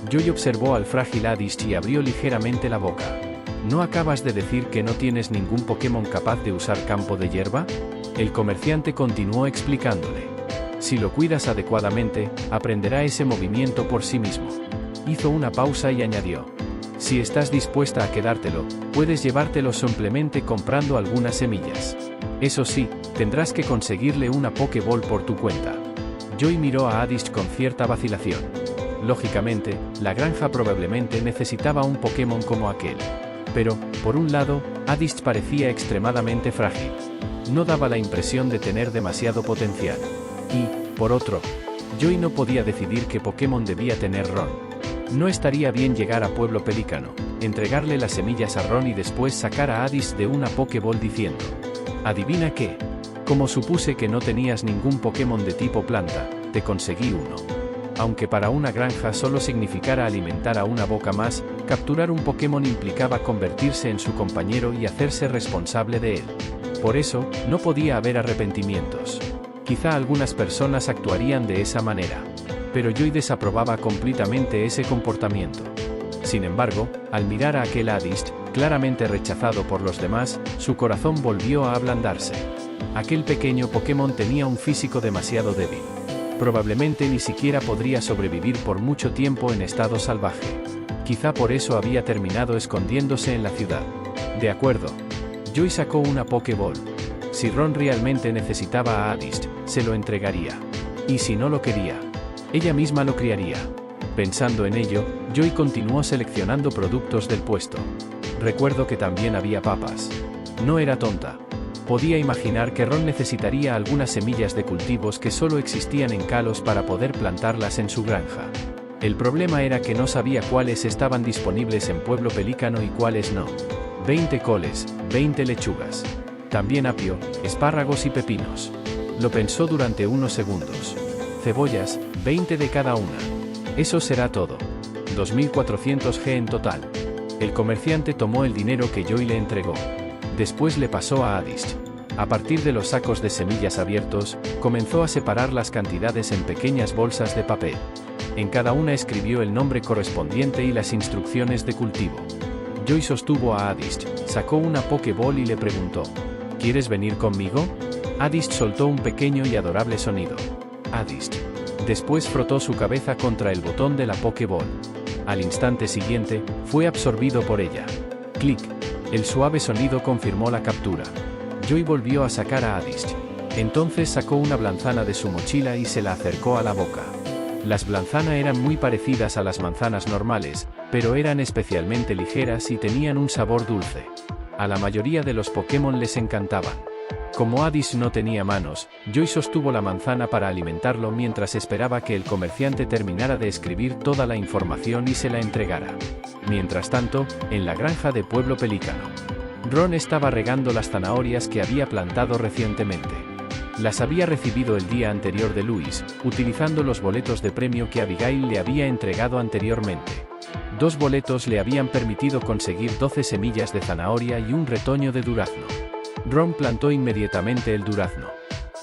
Joy observó al frágil Addis y abrió ligeramente la boca. ¿No acabas de decir que no tienes ningún Pokémon capaz de usar campo de hierba? El comerciante continuó explicándole. Si lo cuidas adecuadamente, aprenderá ese movimiento por sí mismo. Hizo una pausa y añadió. Si estás dispuesta a quedártelo, puedes llevártelo simplemente comprando algunas semillas. Eso sí, tendrás que conseguirle una Pokéball por tu cuenta. Joy miró a Addis con cierta vacilación. Lógicamente, la granja probablemente necesitaba un Pokémon como aquel. Pero, por un lado, Addis parecía extremadamente frágil. No daba la impresión de tener demasiado potencial. Y, por otro, Joy no podía decidir qué Pokémon debía tener Ron. No estaría bien llegar a Pueblo Pelícano, entregarle las semillas a Ron y después sacar a Addis de una Pokéball diciendo: ¿adivina qué? Como supuse que no tenías ningún Pokémon de tipo planta, te conseguí uno. Aunque para una granja solo significara alimentar a una boca más, capturar un Pokémon implicaba convertirse en su compañero y hacerse responsable de él. Por eso, no podía haber arrepentimientos. Quizá algunas personas actuarían de esa manera. Pero Joy desaprobaba completamente ese comportamiento. Sin embargo, al mirar a aquel Addis, claramente rechazado por los demás, su corazón volvió a ablandarse. Aquel pequeño Pokémon tenía un físico demasiado débil. Probablemente ni siquiera podría sobrevivir por mucho tiempo en estado salvaje. Quizá por eso había terminado escondiéndose en la ciudad. De acuerdo. Joy sacó una Pokéball. Si Ron realmente necesitaba a Addisc, se lo entregaría. Y si no lo quería, ella misma lo criaría. Pensando en ello, Joy continuó seleccionando productos del puesto. Recuerdo que también había papas. No era tonta. Podía imaginar que Ron necesitaría algunas semillas de cultivos que solo existían en Kalos para poder plantarlas en su granja. El problema era que no sabía cuáles estaban disponibles en Pueblo Pelícano y cuáles no. 20 coles, 20 lechugas. También apio, espárragos y pepinos. Lo pensó durante unos segundos. Cebollas, 20 de cada una. Eso será todo. 2.400 G en total. El comerciante tomó el dinero que Joy le entregó. Después le pasó a Addisc. A partir de los sacos de semillas abiertos, comenzó a separar las cantidades en pequeñas bolsas de papel. En cada una escribió el nombre correspondiente y las instrucciones de cultivo. Joy sostuvo a Addisc, sacó una Pokéball y le preguntó: ¿Quieres venir conmigo? Addisc soltó un pequeño y adorable sonido. Addisc. Después frotó su cabeza contra el botón de la Pokéball. Al instante siguiente, fue absorbido por ella. Clic. El suave sonido confirmó la captura. Joy volvió a sacar a Addisc. Entonces sacó una blanzana de su mochila y se la acercó a la boca. Las blanzana eran muy parecidas a las manzanas normales, pero eran especialmente ligeras y tenían un sabor dulce. A la mayoría de los Pokémon les encantaban. Como Addisc no tenía manos, Joy sostuvo la manzana para alimentarlo mientras esperaba que el comerciante terminara de escribir toda la información y se la entregara. Mientras tanto, en la granja de Pueblo Pelícano, Ron estaba regando las zanahorias que había plantado recientemente. Las había recibido el día anterior de Louis, utilizando los boletos de premio que Abigail le había entregado anteriormente. 2 boletos le habían permitido conseguir 12 semillas de zanahoria y un retoño de durazno. Ron plantó inmediatamente el durazno.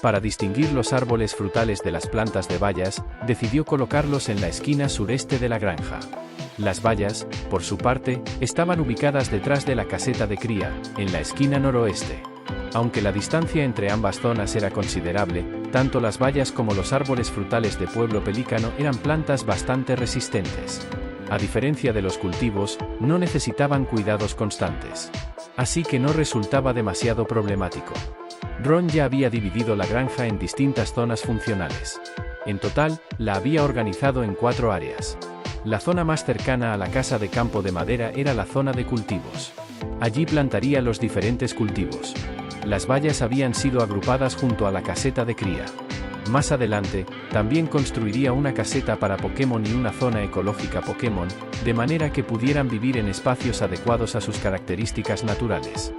Para distinguir los árboles frutales de las plantas de bayas, decidió colocarlos en la esquina sureste de la granja. Las bayas, por su parte, estaban ubicadas detrás de la caseta de cría, en la esquina noroeste. Aunque la distancia entre ambas zonas era considerable, tanto las bayas como los árboles frutales de Pueblo Pelícano eran plantas bastante resistentes. A diferencia de los cultivos, no necesitaban cuidados constantes. Así que no resultaba demasiado problemático. Ron ya había dividido la granja en distintas zonas funcionales. En total, la había organizado en 4 áreas. La zona más cercana a la casa de campo de madera era la zona de cultivos. Allí plantaría los diferentes cultivos. Las bayas habían sido agrupadas junto a la caseta de cría. Más adelante, también construiría una caseta para Pokémon y una zona ecológica Pokémon, de manera que pudieran vivir en espacios adecuados a sus características naturales.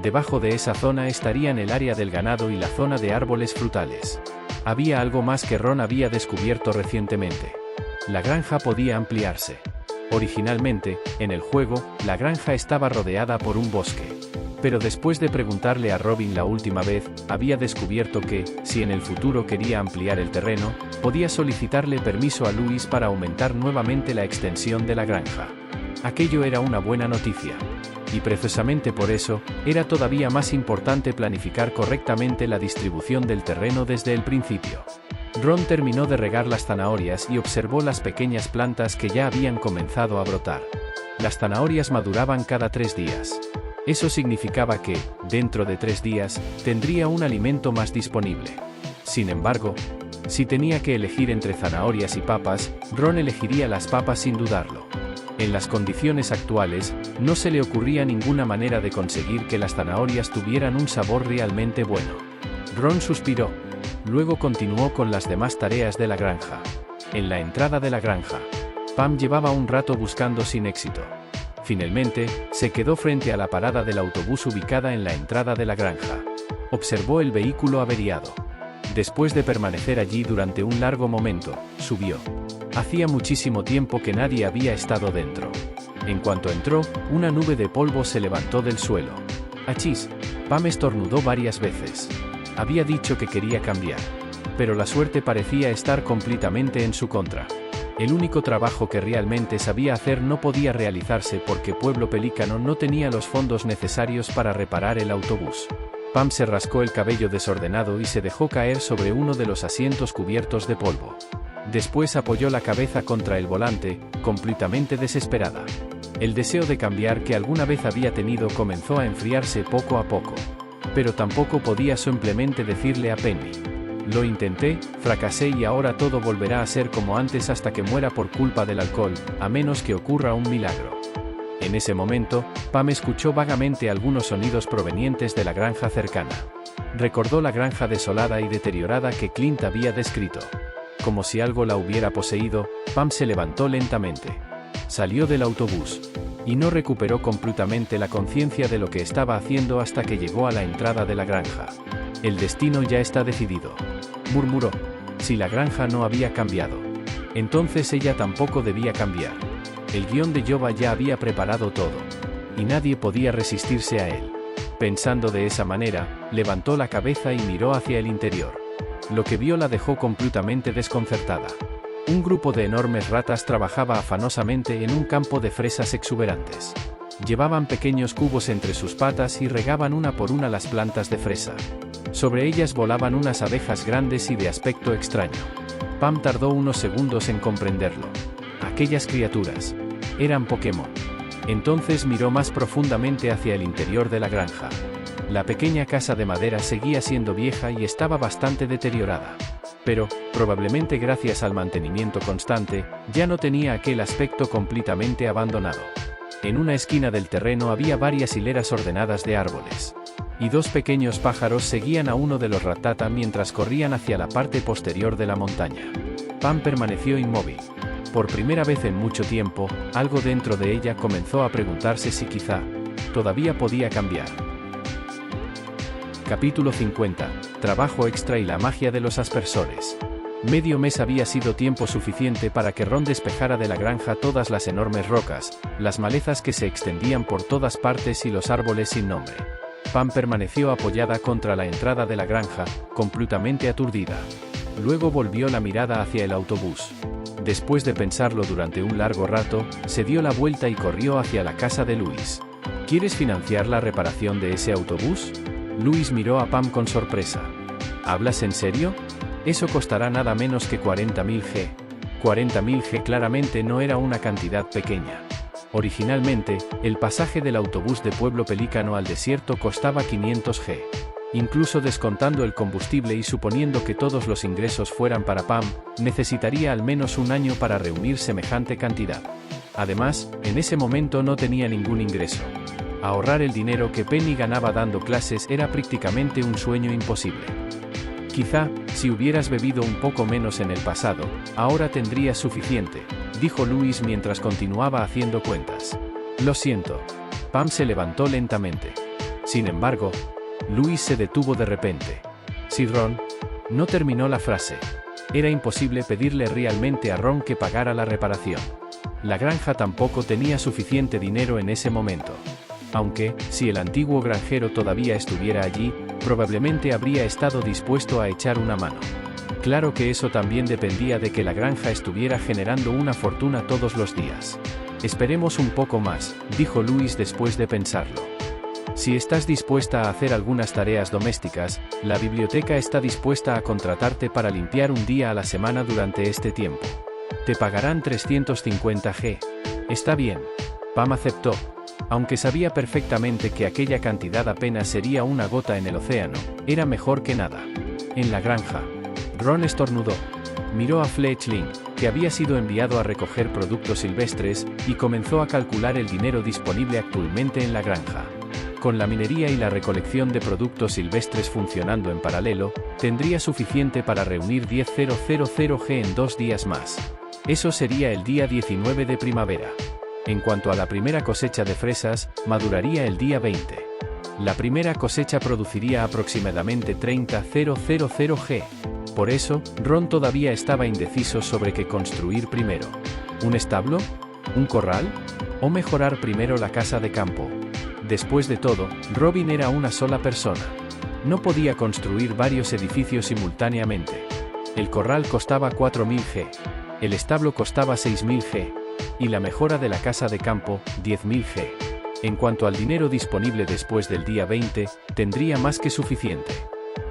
Debajo de esa zona estarían el área del ganado y la zona de árboles frutales. Había algo más que Ron había descubierto recientemente. La granja podía ampliarse. Originalmente, en el juego, la granja estaba rodeada por un bosque. Pero después de preguntarle a Robin la última vez, había descubierto que, si en el futuro quería ampliar el terreno, podía solicitarle permiso a Louis para aumentar nuevamente la extensión de la granja. Aquello era una buena noticia. Y precisamente por eso, era todavía más importante planificar correctamente la distribución del terreno desde el principio. Ron terminó de regar las zanahorias y observó las pequeñas plantas que ya habían comenzado a brotar. Las zanahorias maduraban cada 3 días. Eso significaba que, dentro de 3 días, tendría un alimento más disponible. Sin embargo, si tenía que elegir entre zanahorias y papas, Ron elegiría las papas sin dudarlo. En las condiciones actuales, no se le ocurría ninguna manera de conseguir que las zanahorias tuvieran un sabor realmente bueno. Ron suspiró. Luego continuó con las demás tareas de la granja. En la entrada de la granja, Pam llevaba un rato buscando sin éxito. Finalmente, se quedó frente a la parada del autobús ubicada en la entrada de la granja. Observó el vehículo averiado. Después de permanecer allí durante un largo momento, subió. Hacía muchísimo tiempo que nadie había estado dentro. En cuanto entró, una nube de polvo se levantó del suelo. ¡Achís! Pam estornudó varias veces. Había dicho que quería cambiar. Pero la suerte parecía estar completamente en su contra. El único trabajo que realmente sabía hacer no podía realizarse porque Pueblo Pelícano no tenía los fondos necesarios para reparar el autobús. Pam se rascó el cabello desordenado y se dejó caer sobre uno de los asientos cubiertos de polvo. Después apoyó la cabeza contra el volante, completamente desesperada. El deseo de cambiar que alguna vez había tenido comenzó a enfriarse poco a poco. Pero tampoco podía simplemente decirle a Penny: lo intenté, fracasé y ahora todo volverá a ser como antes hasta que muera por culpa del alcohol, a menos que ocurra un milagro. En ese momento, Pam escuchó vagamente algunos sonidos provenientes de la granja cercana. Recordó la granja desolada y deteriorada que Clint había descrito. Como si algo la hubiera poseído, Pam se levantó lentamente. Salió del autobús. Y no recuperó completamente la conciencia de lo que estaba haciendo hasta que llegó a la entrada de la granja. El destino ya está decidido, murmuró. Si la granja no había cambiado, entonces ella tampoco debía cambiar. El guión de Jova ya había preparado todo. Y nadie podía resistirse a él. Pensando de esa manera, levantó la cabeza y miró hacia el interior. Lo que vio la dejó completamente desconcertada. Un grupo de enormes ratas trabajaba afanosamente en un campo de fresas exuberantes. Llevaban pequeños cubos entre sus patas y regaban una por una las plantas de fresa. Sobre ellas volaban unas abejas grandes y de aspecto extraño. Pam tardó unos segundos en comprenderlo. Aquellas criaturas eran Pokémon. Entonces miró más profundamente hacia el interior de la granja. La pequeña casa de madera seguía siendo vieja y estaba bastante deteriorada. Pero, probablemente gracias al mantenimiento constante, ya no tenía aquel aspecto completamente abandonado. En una esquina del terreno había varias hileras ordenadas de árboles. Y dos pequeños pájaros seguían a uno de los Rattata mientras corrían hacia la parte posterior de la montaña. Pam permaneció inmóvil. Por primera vez en mucho tiempo, algo dentro de ella comenzó a preguntarse si quizá todavía podía cambiar. Capítulo 50. Trabajo extra y la magia de los aspersores. Medio mes había sido tiempo suficiente para que Ron despejara de la granja todas las enormes rocas, las malezas que se extendían por todas partes y los árboles sin nombre. Pam permaneció apoyada contra la entrada de la granja, completamente aturdida. Luego volvió la mirada hacia el autobús. Después de pensarlo durante un largo rato, se dio la vuelta y corrió hacia la casa de Louis. ¿Quieres financiar la reparación de ese autobús? Louis miró a Pam con sorpresa. ¿Hablas en serio? Eso costará nada menos que 40.000 G. 40.000 G claramente no era una cantidad pequeña. Originalmente, el pasaje del autobús de Pueblo Pelícano al desierto costaba 500 G. Incluso descontando el combustible y suponiendo que todos los ingresos fueran para Pam, necesitaría al menos un año para reunir semejante cantidad. Además, en ese momento no tenía ningún ingreso. Ahorrar el dinero que Penny ganaba dando clases era prácticamente un sueño imposible. Quizá, si hubieras bebido un poco menos en el pasado, ahora tendrías suficiente, dijo Louis mientras continuaba haciendo cuentas. Lo siento. Pam se levantó lentamente. Sin embargo, Louis se detuvo de repente. Si Ron no terminó la frase. Era imposible pedirle realmente a Ron que pagara la reparación. La granja tampoco tenía suficiente dinero en ese momento. Aunque, si el antiguo granjero todavía estuviera allí, probablemente habría estado dispuesto a echar una mano. Claro que eso también dependía de que la granja estuviera generando una fortuna todos los días. Esperemos un poco más, dijo Louis después de pensarlo. Si estás dispuesta a hacer algunas tareas domésticas, la biblioteca está dispuesta a contratarte para limpiar un día a la semana durante este tiempo. Te pagarán 350 G. Está bien. Pam aceptó. Aunque sabía perfectamente que aquella cantidad apenas sería una gota en el océano, era mejor que nada. En la granja, Ron estornudó. Miró a Fletchling, que había sido enviado a recoger productos silvestres, y comenzó a calcular el dinero disponible actualmente en la granja. Con la minería y la recolección de productos silvestres funcionando en paralelo, tendría suficiente para reunir 10.000 G en 2 días más. Eso sería el día 19 de primavera. En cuanto a la primera cosecha de fresas, maduraría el día 20. La primera cosecha produciría aproximadamente 30.000 G. Por eso, Ron todavía estaba indeciso sobre qué construir primero. ¿Un establo? ¿Un corral? ¿O mejorar primero la casa de campo? Después de todo, Robin era una sola persona. No podía construir varios edificios simultáneamente. El corral costaba 4.000 G. El establo costaba 6.000 G. Y la mejora de la casa de campo, 10.000 G. En cuanto al dinero disponible después del día 20, tendría más que suficiente.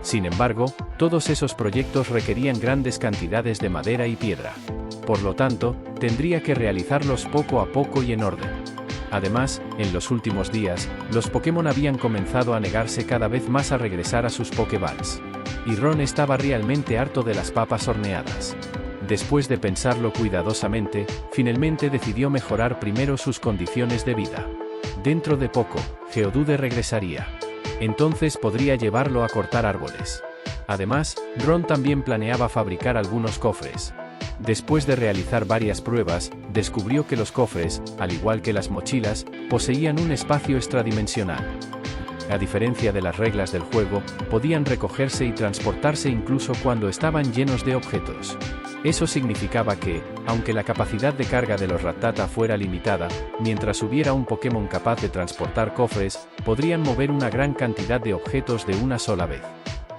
Sin embargo, todos esos proyectos requerían grandes cantidades de madera y piedra. Por lo tanto, tendría que realizarlos poco a poco y en orden. Además, en los últimos días, los Pokémon habían comenzado a negarse cada vez más a regresar a sus Pokéballs. Y Ron estaba realmente harto de las papas horneadas. Después de pensarlo cuidadosamente, finalmente decidió mejorar primero sus condiciones de vida. Dentro de poco, Geodude regresaría. Entonces podría llevarlo a cortar árboles. Además, Ron también planeaba fabricar algunos cofres. Después de realizar varias pruebas, descubrió que los cofres, al igual que las mochilas, poseían un espacio extradimensional. A diferencia de las reglas del juego, podían recogerse y transportarse incluso cuando estaban llenos de objetos. Eso significaba que, aunque la capacidad de carga de los Rattata fuera limitada, mientras hubiera un Pokémon capaz de transportar cofres, podrían mover una gran cantidad de objetos de una sola vez.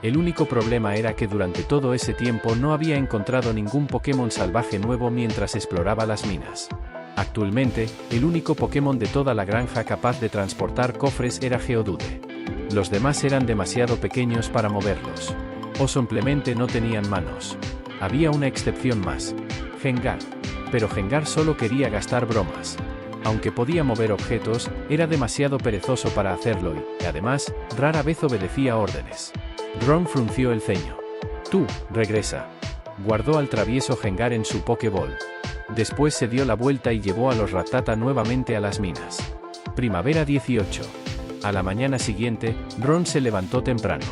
El único problema era que durante todo ese tiempo no había encontrado ningún Pokémon salvaje nuevo mientras exploraba las minas. Actualmente, el único Pokémon de toda la granja capaz de transportar cofres era Geodude. Los demás eran demasiado pequeños para moverlos. O simplemente no tenían manos. Había una excepción más. Gengar. Pero Gengar solo quería gastar bromas. Aunque podía mover objetos, era demasiado perezoso para hacerlo y, además, rara vez obedecía órdenes. Ron frunció el ceño. Tú, regresa. Guardó al travieso Gengar en su Pokéball. Después se dio la vuelta y llevó a los Rattata nuevamente a las minas. Primavera 18. A la mañana siguiente, Ron se levantó temprano.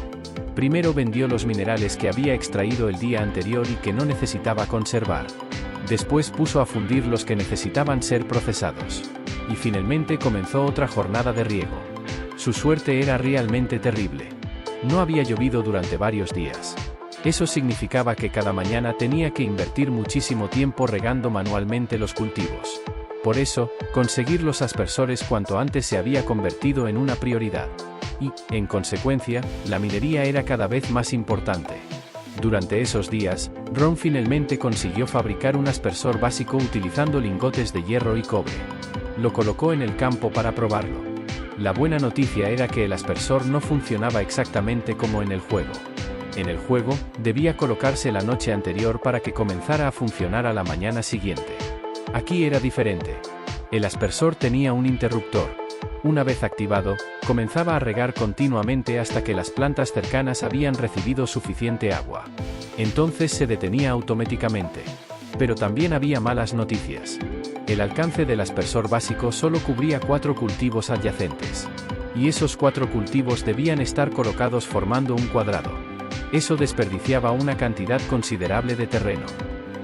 Primero vendió los minerales que había extraído el día anterior y que no necesitaba conservar. Después puso a fundir los que necesitaban ser procesados. Y finalmente comenzó otra jornada de riego. Su suerte era realmente terrible. No había llovido durante varios días. Eso significaba que cada mañana tenía que invertir muchísimo tiempo regando manualmente los cultivos. Por eso, conseguir los aspersores cuanto antes se había convertido en una prioridad. Y, en consecuencia, la minería era cada vez más importante. Durante esos días, Ron finalmente consiguió fabricar un aspersor básico utilizando lingotes de hierro y cobre. Lo colocó en el campo para probarlo. La buena noticia era que el aspersor no funcionaba exactamente como en el juego. En el juego, debía colocarse la noche anterior para que comenzara a funcionar a la mañana siguiente. Aquí era diferente. El aspersor tenía un interruptor. Una vez activado, comenzaba a regar continuamente hasta que las plantas cercanas habían recibido suficiente agua. Entonces se detenía automáticamente. Pero también había malas noticias. El alcance del aspersor básico solo cubría 4 cultivos adyacentes. Y esos 4 cultivos debían estar colocados formando un cuadrado. Eso desperdiciaba una cantidad considerable de terreno.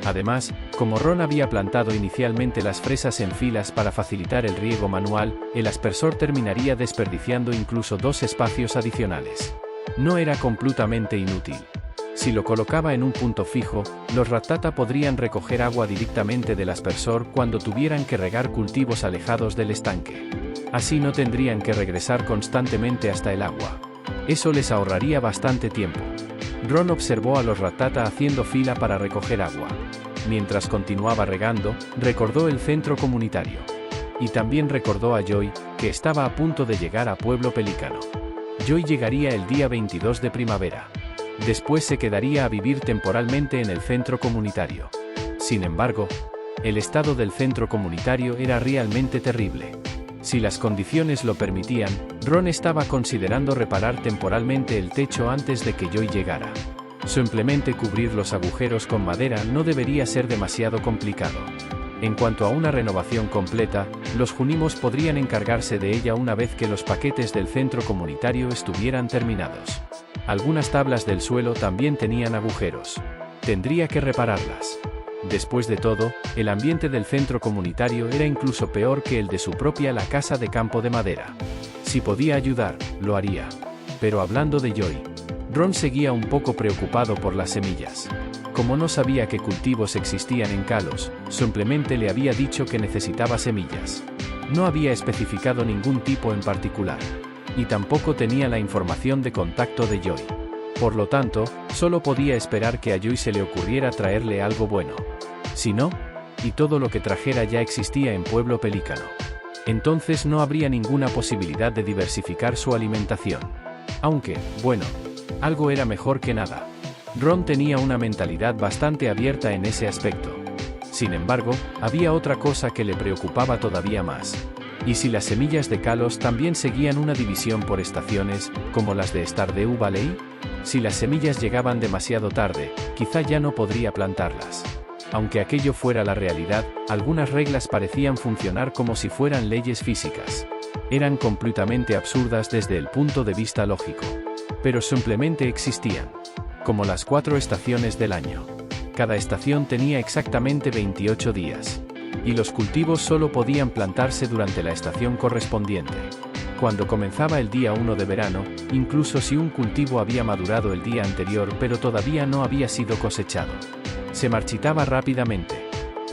Además, como Ron había plantado inicialmente las fresas en filas para facilitar el riego manual, el aspersor terminaría desperdiciando incluso 2 espacios adicionales. No era completamente inútil. Si lo colocaba en un punto fijo, los Rattata podrían recoger agua directamente del aspersor cuando tuvieran que regar cultivos alejados del estanque. Así no tendrían que regresar constantemente hasta el agua. Eso les ahorraría bastante tiempo. Ron observó a los Rattata haciendo fila para recoger agua. Mientras continuaba regando, recordó el centro comunitario. Y también recordó a Joy, que estaba a punto de llegar a Pueblo Pelícano. Joy llegaría el día 22 de primavera. Después se quedaría a vivir temporalmente en el centro comunitario. Sin embargo, el estado del centro comunitario era realmente terrible. Si las condiciones lo permitían, Ron estaba considerando reparar temporalmente el techo antes de que Joy llegara. Simplemente cubrir los agujeros con madera no debería ser demasiado complicado. En cuanto a una renovación completa, los Junimos podrían encargarse de ella una vez que los paquetes del centro comunitario estuvieran terminados. Algunas tablas del suelo también tenían agujeros. Tendría que repararlas. Después de todo, el ambiente del centro comunitario era incluso peor que el de su propia la casa de campo de madera. Si podía ayudar, lo haría. Pero hablando de Joy, Ron seguía un poco preocupado por las semillas. Como no sabía qué cultivos existían en Kalos, simplemente le había dicho que necesitaba semillas. No había especificado ningún tipo en particular. Y tampoco tenía la información de contacto de Joy. Por lo tanto, solo podía esperar que a Joy se le ocurriera traerle algo bueno. Si no, y todo lo que trajera ya existía en Pueblo Pelícano. Entonces no habría ninguna posibilidad de diversificar su alimentación. Aunque, bueno, algo era mejor que nada. Ron tenía una mentalidad bastante abierta en ese aspecto. Sin embargo, había otra cosa que le preocupaba todavía más. ¿Y si las semillas de Kalos también seguían una división por estaciones, como las de Stardew Valley? Si las semillas llegaban demasiado tarde, quizá ya no podría plantarlas. Aunque aquello fuera la realidad, algunas reglas parecían funcionar como si fueran leyes físicas. Eran completamente absurdas desde el punto de vista lógico. Pero simplemente existían. Como las 4 estaciones del año. Cada estación tenía exactamente 28 días. Y los cultivos solo podían plantarse durante la estación correspondiente. Cuando comenzaba el día 1 de verano, incluso si un cultivo había madurado el día anterior pero todavía no había sido cosechado, se marchitaba rápidamente.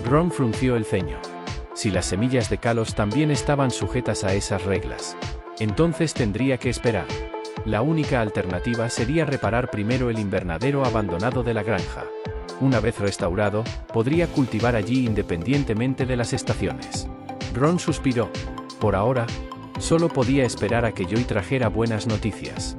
Ron frunció el ceño. Si las semillas de Kalos también estaban sujetas a esas reglas, entonces tendría que esperar. La única alternativa sería reparar primero el invernadero abandonado de la granja. Una vez restaurado, podría cultivar allí independientemente de las estaciones. Ron suspiró. Por ahora, solo podía esperar a que Joy trajera buenas noticias.